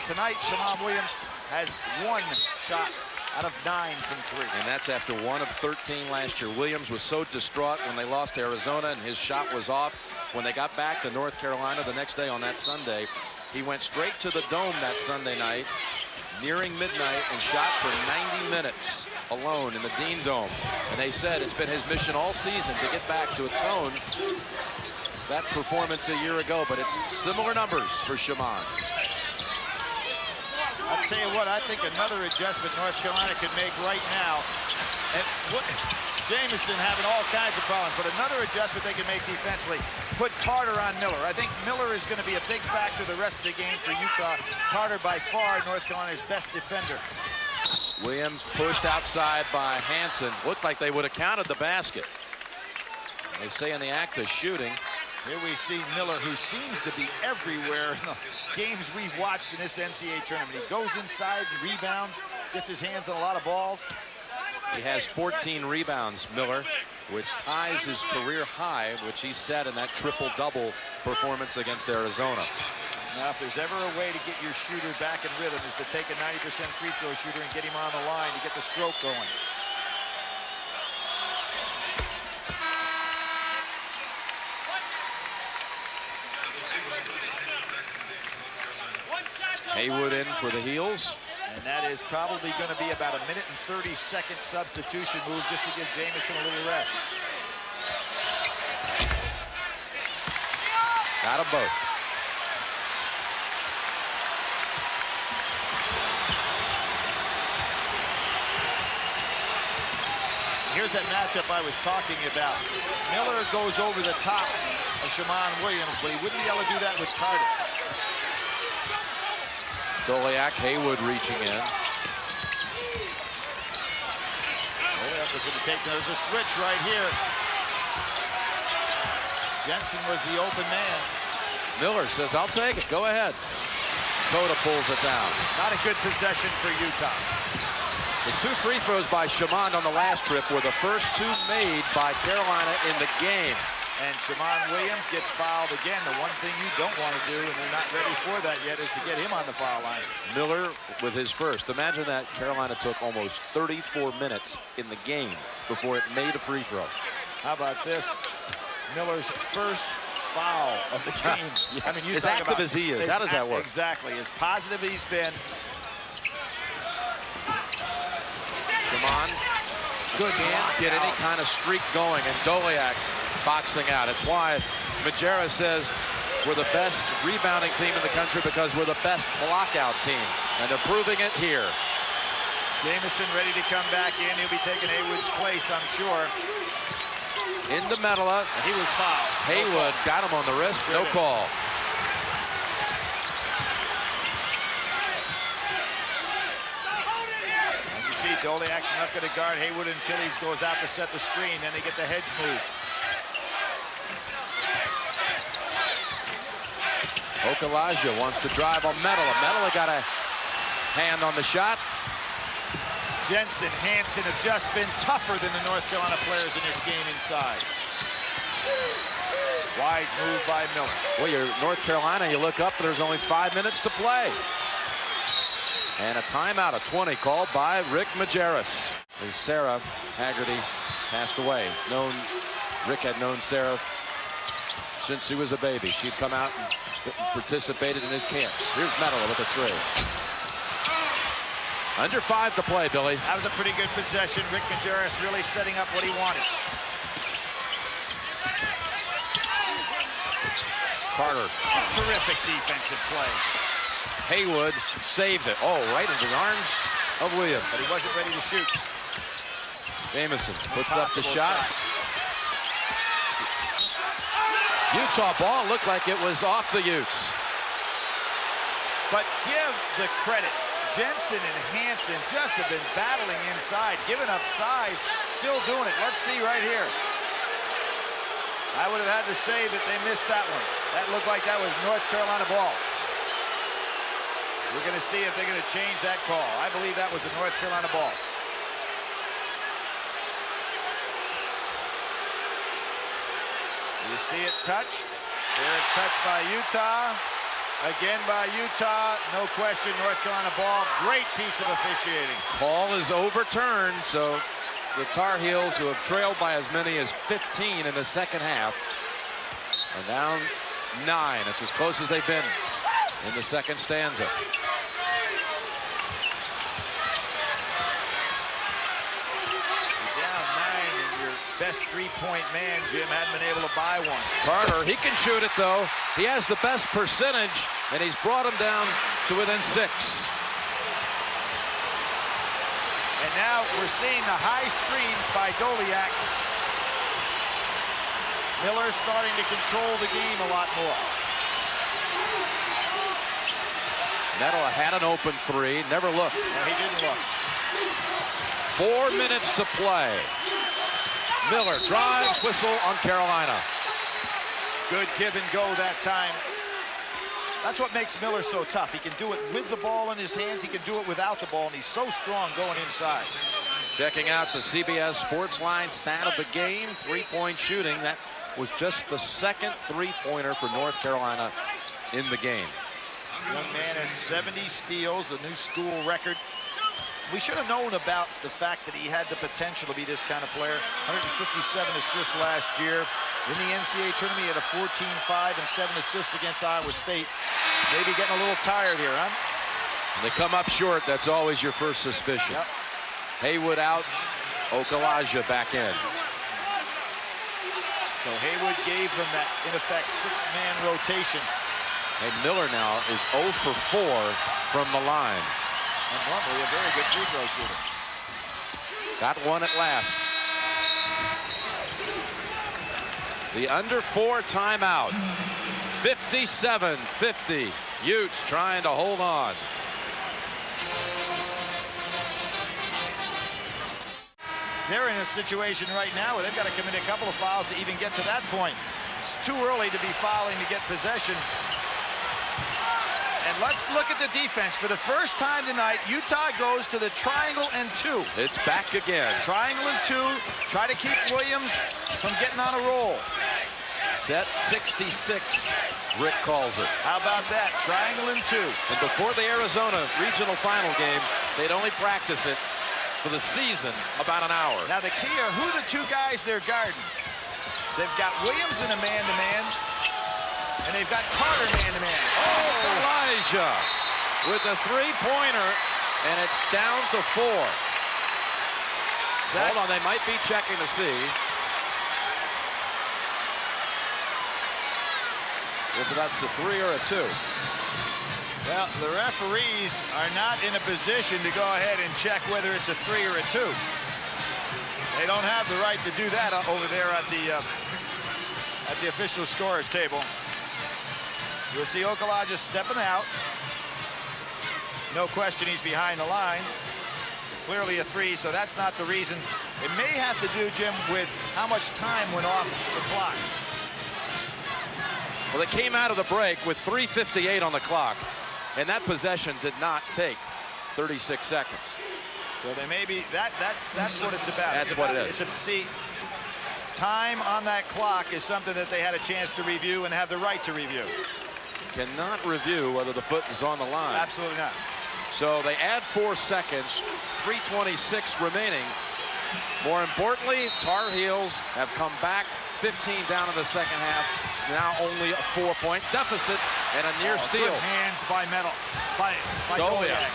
Tonight, Shammond Williams has 1 shot out of 9 from 3. And that's after 1 of 13 last year. Williams was so distraught when they lost to Arizona and his shot was off. When they got back to North Carolina the next day on that Sunday, he went straight to the Dome that Sunday night, nearing midnight, and shot for 90 minutes alone in the Dean Dome. And they said it's been his mission all season to get back to atone that performance a year ago, but it's similar numbers for Shammond. I'll tell you what, I think another adjustment North Carolina could make right now, and Jamison having all kinds of problems, but another adjustment they can make defensively, put Carter on Miller. I think Miller is going to be a big factor the rest of the game for Utah. Carter by far North Carolina's best defender. Williams pushed outside by Hansen. Looked like they would have counted the basket. They say in the act of shooting. Here we see Miller, who seems to be everywhere in the games we've watched in this NCAA tournament. He goes inside, rebounds, gets his hands on a lot of balls. He has 14 rebounds, Miller, which ties his career high, which he set in that triple-double performance against Arizona. Now, if there's ever a way to get your shooter back in rhythm is to take a 90% free throw shooter and get him on the line to get the stroke going. Haywood in for the Heels. And that is probably going to be about a 1:30 substitution move just to give Jamison a little rest. Got them both. Here's that matchup I was talking about. Miller goes over the top of Shammond Williams, but he wouldn't be able to do that with Carter. Doleac, Haywood reaching in. Doleac was going to take, there's a switch right here. Jensen was the open man. Miller says, I'll take it, go ahead. Cota pulls it down. Not a good possession for Utah. The 2 free throws by Shammond on the last trip were the first 2 made by Carolina in the game. And Shammond Williams gets fouled again. The one thing you don't want to do, and they're not ready for that yet, is to get him on the foul line. Miller with his first. Imagine that Carolina took almost 34 minutes in the game before it made a free throw. How about this? Miller's first foul of the game. Yeah. I mean, as active as he is, how does that work? Exactly. As positive he's been. Shammond Good can't get any kind of streak going, and Doleac boxing out. It's why Majerus says we're the best rebounding team in the country because we're the best blockout team, and they're proving it here. Jamison ready to come back in. He'll be taking Haywood's place, I'm sure. Into Möttölä. He was fouled. Haywood got him on the wrist. No call. And you see Doleac's not going to guard Haywood until he goes out to set the screen. Then they get the hedge move. Möttölä wants to drive on Möttölä. Möttölä got a hand on the shot. Jensen, Hansen have just been tougher than the North Carolina players in this game inside. Wise move by Miller. Well, you're North Carolina, you look up, there's only 5 minutes to play. And a timeout of 20 called by Rick Majerus. As Sarah Haggerty passed away. Rick had known Sarah since he was a baby. She'd come out and participated in his camps. Here's Möttölä with a three. Under 5 to play, Billy. That was a pretty good possession. Rick Majerus really setting up what he wanted. Carter. Terrific defensive play. Haywood saves it. Oh, right into the arms of Williams. But he wasn't ready to shoot. Jamison puts up the shot. Utah ball looked like it was off the Utes. But give the credit. Jensen and Hansen just have been battling inside, giving up size, still doing it. Let's see right here. I would have had to say that they missed that one. That looked like that was North Carolina ball. We're going to see if they're going to change that call. I believe that was a North Carolina ball. You see it touched. There it's touched by Utah. Again by Utah, no question, North Carolina ball. Great piece of officiating. Call is overturned, so the Tar Heels, who have trailed by as many as 15 in the second half, are down 9. It's as close as they've been in the second stanza. Best three-point man, Jim, hadn't been able to buy one. Carter, he can shoot it, though. He has the best percentage, and he's brought him down to within 6. And now we're seeing the high screens by Doleac. Miller starting to control the game a lot more. Möttölä had an open three, never looked. No, he didn't look. 4 minutes to play. Miller drives, whistle on Carolina. Good give and go that time. That's what makes Miller so tough. He can do it with the ball in his hands. He can do it without the ball, and he's so strong going inside. Checking out the CBS Sportsline stat of the game, three-point shooting. That was just the second three-pointer for North Carolina in the game. Young man at 70 steals, a new school record. We should have known about the fact that he had the potential to be this kind of player. 157 assists last year. In the NCAA tournament, he had a 14-5 and 7 assists against Iowa State. Maybe getting a little tired here, huh? When they come up short, that's always your first suspicion. Yep. Haywood out, Möttölä back in. So Haywood gave them that, in effect, 6-man rotation. And Miller now is 0 for 4 from the line. And normally a very good free throw shooter. Got one at last. The under 4 timeout. 57-50. Utes trying to hold on. They're in a situation right now where they've got to commit a couple of fouls to even get to that point. It's too early to be fouling to get possession. And let's look at the defense. For the first time tonight, Utah goes to the triangle and 2. It's back again. Triangle and 2. Try to keep Williams from getting on a roll. Set 66, Rick calls it. How about that? Triangle and 2. And before the Arizona regional final game, they'd only practice it for the season about an hour. Now the key are who are the 2 guys they're guarding. They've got Williams in a man-to-man. And they've got Carter man-to-man. Oh, Elijah with a three-pointer, and it's down to 4. Hold on, they might be checking to see if that's a 3 or a 2. Well, the referees are not in a position to go ahead and check whether it's a 3 or a 2. They don't have the right to do that over there at the official scorers table. You'll see Okalaja stepping out. No question he's behind the line. Clearly a 3, so that's not the reason. It may have to do, Jim, with how much time went off the clock. Well, they came out of the break with 3:58 on the clock, and that possession did not take 36 seconds. So they may be, that's what it's about. That's what it is. See, time on that clock is something that they had a chance to review and have the right to review. Cannot review whether the foot is on the line. Absolutely not. So they add 4 seconds, 3:26 remaining. More importantly, Tar Heels have come back 15 down in the second half. It's now only a 4-point deficit and a near steal. Good hands by Doleac.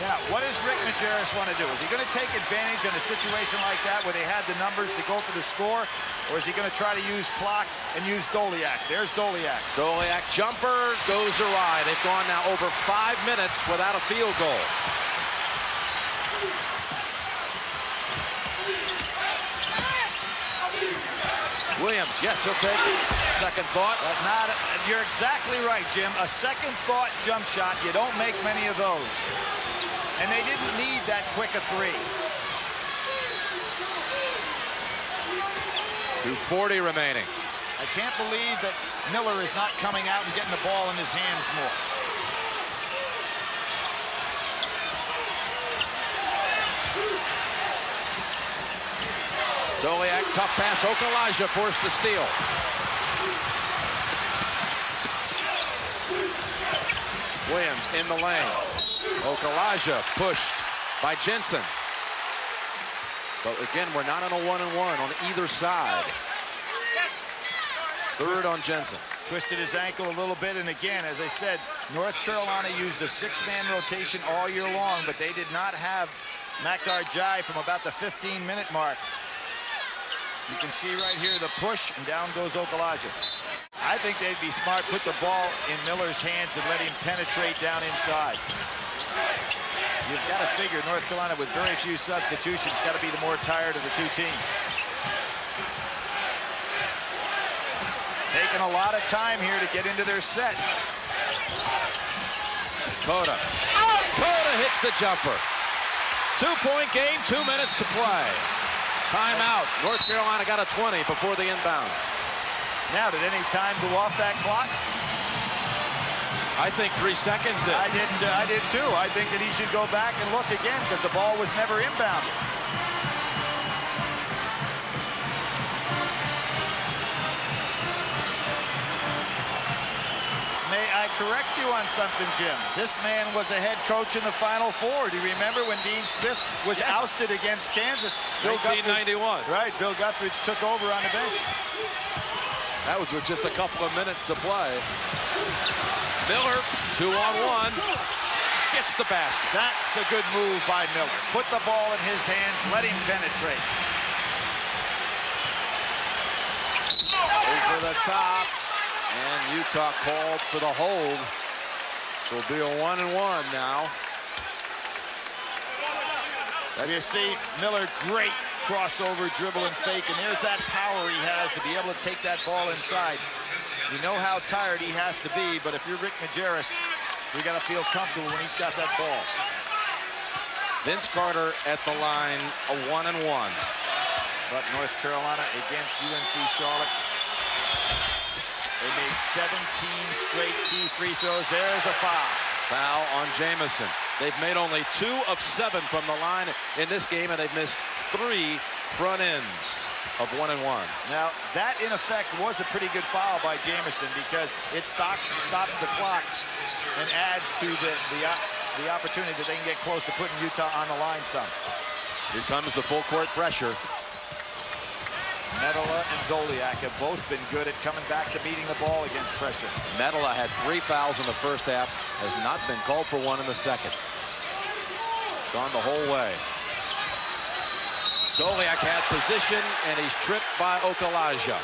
Now, what does Rick Majerus want to do? Is he going to take advantage in a situation like that where they had the numbers to go for the score? Or is he going to try to use clock and use Doleac? There's Doleac. Doleac jumper goes awry. They've gone now over 5 minutes without a field goal. Williams, yes, he'll take it. Second thought. But not, you're exactly right, Jim. A second thought jump shot, you don't make many of those. And they didn't need that quick a 3. 2:40 remaining. I can't believe that Miller is not coming out and getting the ball in his hands more. Doleac, tough pass. Okalaja forced the steal. Williams in the lane. Okalaja pushed by Jensen. But again, we're not on a 1-and-1 on either side. Third on Jensen. Twisted his ankle a little bit, and again, as I said, North Carolina used a 6-man rotation all year long, but they did not have Makdar Jai from about the 15-minute mark. You can see right here the push, and down goes Okalaja. I think they'd be smart, put the ball in Miller's hands and let him penetrate down inside. You've got to figure North Carolina, with very few substitutions, got to be the more tired of the two teams. Taking a lot of time here to get into their set. Cota. Cota hits the jumper. 2-point game, 2 minutes to play. Timeout. North Carolina got a 20 before the inbounds. Now, did any time go off that clock? I think 3 seconds did. I did too. I think that he should go back and look again because the ball was never inbounded. May I correct you on something, Jim? This man was a head coach in the Final Four. Do you remember when Dean Smith was ousted against Kansas? 1991. Right, Bill Guthridge took over on the bench. That was with just a couple of minutes to play. Miller, 2-on-1, gets the basket. That's a good move by Miller. Put the ball in his hands, let him penetrate. Over the top, and Utah called for the hold. So it'll be a 1-and-1 now. And you see Miller, great crossover, dribble, and fake, and there's that power he has to be able to take that ball inside. You know how tired he has to be, but if you're Rick Majerus, you got to feel comfortable when he's got that ball. Vince Carter at the line, a 1-and-1. But North Carolina against UNC Charlotte. They made 17 straight key free throws. There's a foul. Foul on Jamison. They've made only 2 of 7 from the line in this game, and they've missed 3 front ends of 1-and-1. Now, that in effect was a pretty good foul by Jamison because it stops the clock and adds to the opportunity that they can get close to putting Utah on the line some. Here comes the full court pressure. Möttölä and Doleac have both been good at coming back to beating the ball against pressure. Möttölä had 3 fouls in the first half, has not been called for one in the second. Gone the whole way. Doleac had position, and he's tripped by Okalaja.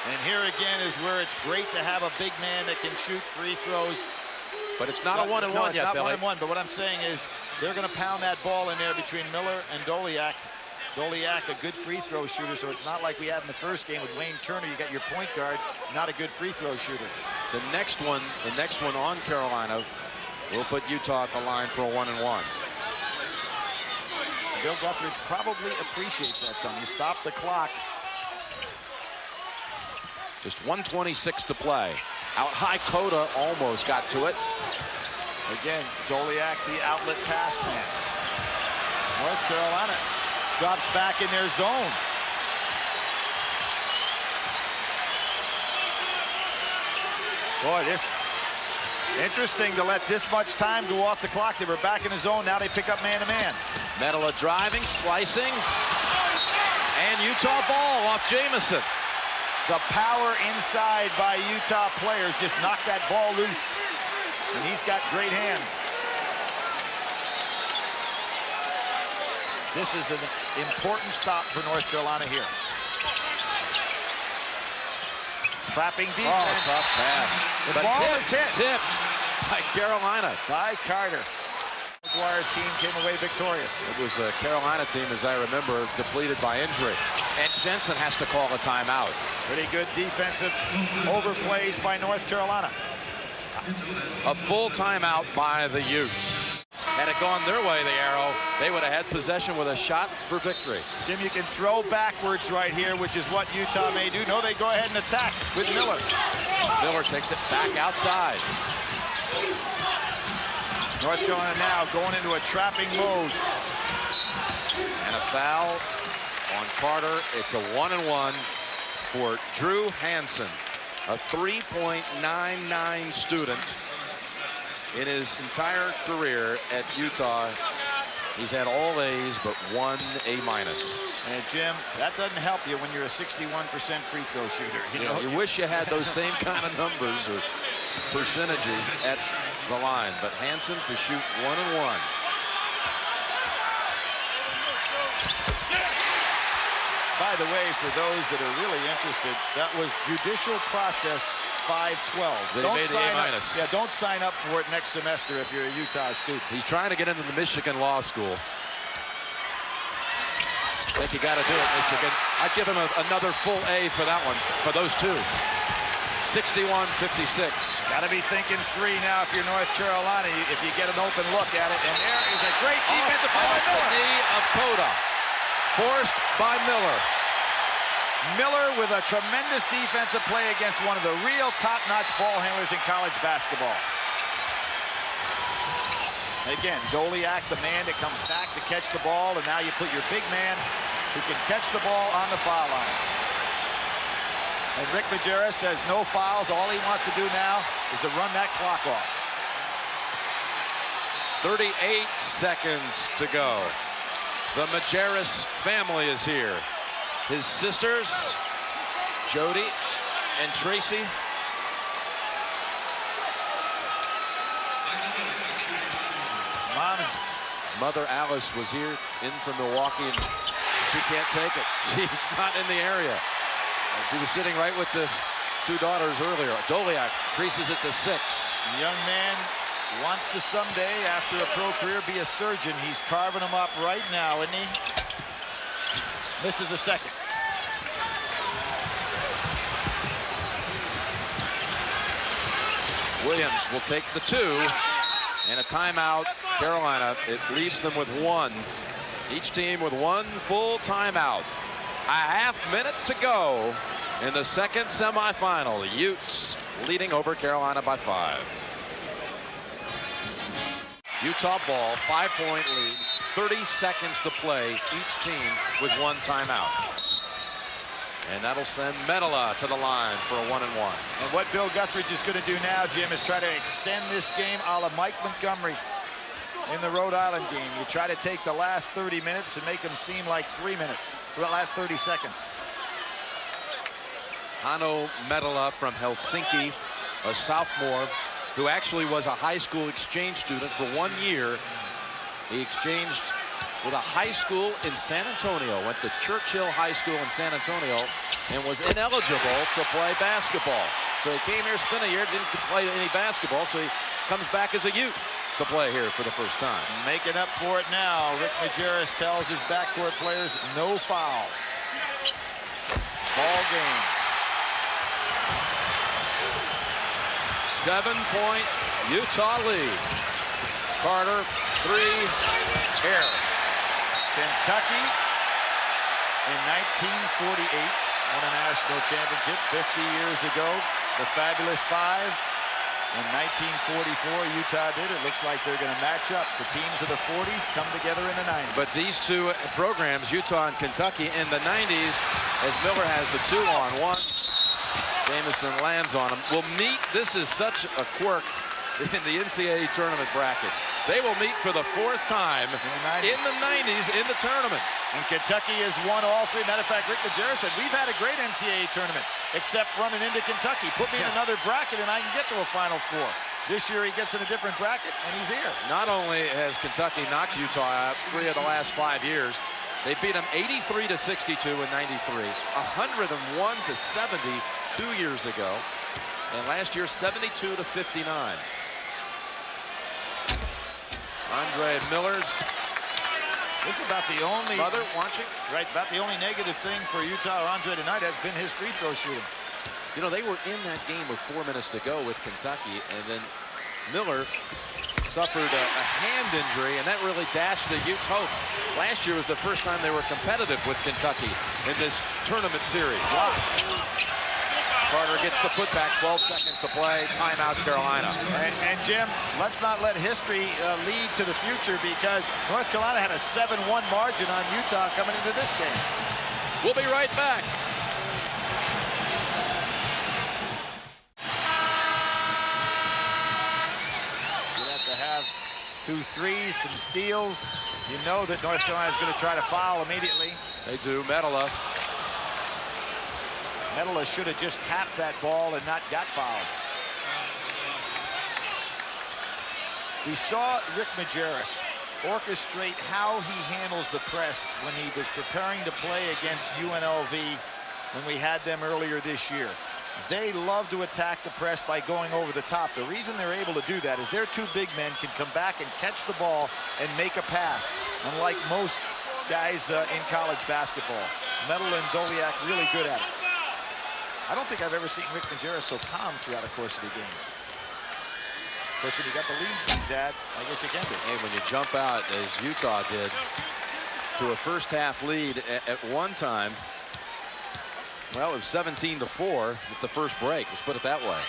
And here again is where it's great to have a big man that can shoot free throws. But it's not a one-and-one no, it's yet, not Billy. 1-1, but what I'm saying is they're going to pound that ball in there between Miller and Doleac. Doleac, a good free throw shooter, so it's not like we had in the first game with Wayne Turner. You got your point guard, not a good free throw shooter. The next one on Carolina will put Utah at the line for a 1-and-1. Bill Guthridge probably appreciates that some. You stop the clock. Just 1:26 to play. Out high, Cota almost got to it. Again, Doleac, the outlet pass man. North Carolina drops back in their zone. Boy, this interesting to let this much time go off the clock. They were back in the zone. Now they pick up man-to-man. Möttölä driving, slicing, and Utah ball off Jamison. The power inside by Utah players just knocked that ball loose. And he's got great hands. This is an important stop for North Carolina here. Trapping defense. Oh, tough pass. The ball is hit. Tipped by Carolina. By Carter. McGuire's team came away victorious. It was a Carolina team, as I remember, depleted by injury. And Jensen has to call a timeout. Pretty good defensive overplays by North Carolina. A full timeout by the Utes. Had it gone their way, the arrow, they would have had possession with a shot for victory. Jim, you can throw backwards right here, which is what Utah may do. No, they go ahead and attack with Miller. Miller takes it back outside. North Carolina now going into a trapping mode. And a foul on Carter. It's a 1-and-1 for Drew Hansen, a 3.99 student in his entire career at Utah. He's had all A's but one A-. And Jim, that doesn't help you when you're a 61% free throw shooter. You wish you had those same kind of numbers or percentages at the line, but Hansen to shoot 1-and-1. By the way, for those that are really interested, that was judicial process 512. They made the A-. Yeah, don't sign up for it next semester if you're a Utah student. He's trying to get into the Michigan Law School. I think you got to do it, Michigan. I'd give him another full A for that one, for those two. 61-56. Got to be thinking three now if you're North Carolina, if you get an open look at it. And there is a great defensive play by Miller. The knee of Cota. Forced by Miller. Miller with a tremendous defensive play against one of the real top-notch ball handlers in college basketball. Again, Doleac, the man that comes back to catch the ball, and now you put your big man who can catch the ball on the foul line. And Rick Majerus says no fouls. All he wants to do now is to run that clock off. 38 seconds to go. The Majerus family is here. His sisters, Jody and Tracy. His mom's mother, Alice, was here in from Milwaukee, and she can't take it. She's not in the area. She was sitting right with the two daughters earlier. Doleac creases it to 6. The young man wants to someday, after a pro career, be a surgeon. He's carving them up right now, isn't he? Misses a second. Williams will take the 2, and a timeout. Carolina, it leaves them with 1. Each team with 1 full timeout. A half minute to go in the second semifinal. The Utes leading over Carolina by 5. Utah ball, 5-point lead, 30 seconds to play, each team with 1 timeout. And that'll send Möttölä to the line for a 1-and-1. And what Bill Guthridge is going to do now, Jim, is try to extend this game a la Mike Montgomery in the Rhode Island game. You try to take the last 30 minutes and make them seem like 3 minutes for the last 30 seconds. Hanno Möttölä from Helsinki, a sophomore who actually was a high school exchange student for 1 year. He exchanged with a high school in San Antonio, went to Churchill High School in San Antonio, and was ineligible to play basketball. So he came here, spent a year, didn't play any basketball, so he comes back as a Ute to play here for the first time. Making up for it now. Rick Majerus tells his backcourt players no fouls. Ball game. 7-point Utah lead. Carter, 3, air. Kentucky in 1948 won a national championship 50 years ago. The Fabulous Five. In 1944, Utah did. It looks like they're going to match up. The teams of the 40s come together in the 90s. But these two programs, Utah and Kentucky, in the 90s, as Miller has the 2-on-1, Jamison lands on him. Will meet. This is such a quirk in the NCAA tournament brackets. They will meet for the 4th time in the 90s in the tournament. And Kentucky has won all 3. Matter of fact, Rick Majerus said, we've had a great NCAA tournament, except running into Kentucky. Put me in another bracket and I can get to a Final Four. This year he gets in a different bracket and he's here. Not only has Kentucky knocked Utah out 3 of the last 5 years, they beat them 83-62 in 93, 101-70 2 years ago, and last year 72-59. Andre Miller's This is about the only mother watching. Right, about the only negative thing for Utah or Andre tonight has been his free throw shooting. You know, they were in that game with 4 minutes to go with Kentucky, and then Miller suffered a hand injury, and that really dashed the Utes' hopes. Last year was the first time they were competitive with Kentucky in this tournament series. Wow. Carter gets the putback, 12 seconds to play, timeout Carolina. And Jim, let's not let history lead to the future, because North Carolina had a 7-1 margin on Utah coming into this game. We'll be right back. You have to have 2 threes, some steals. You know that North Carolina is going to try to foul immediately. They do. Möttölä. Möttölä should have just tapped that ball and not got fouled. We saw Rick Majerus orchestrate how he handles the press when he was preparing to play against UNLV when we had them earlier this year. They love to attack the press by going over the top. The reason they're able to do that is their 2 big men can come back and catch the ball and make a pass, unlike most guys in college basketball. Möttölä and Doleac really good at it. I don't think I've ever seen Rick Majerus so calm throughout the course of the game. Of course, when you got the leads he's had, I guess you can be. Hey, when you jump out, as Utah did, to a first-half lead at one time, well, it was 17-4 with the first break. Let's put it that way.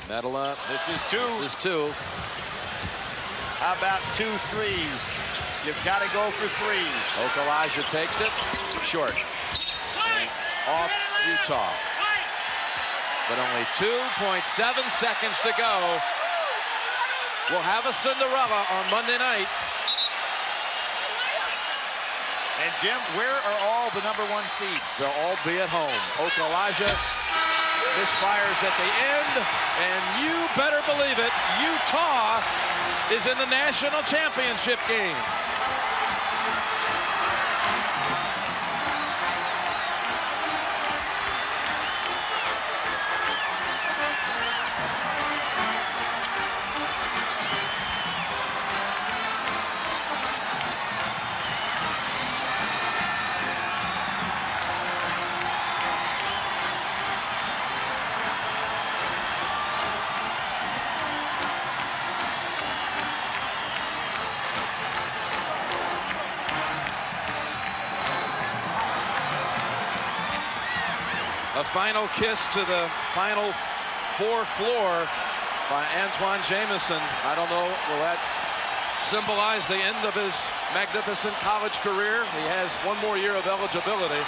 Möttölä. This is 2. This is 2. How about 2 threes? You've got to go for 3s. Okalaja takes it. Short. And off Utah. But only 2.7 seconds to go. We'll have a Cinderella on Monday night. And Jim, where are all the #1 seeds? They'll all be at home. Okalaja misfires at the end, and you better believe it, Utah is in the national championship game. A final kiss to the Final Four floor by Antawn Jamison. I don't know, will that symbolize the end of his magnificent college career? He has 1 more year of eligibility.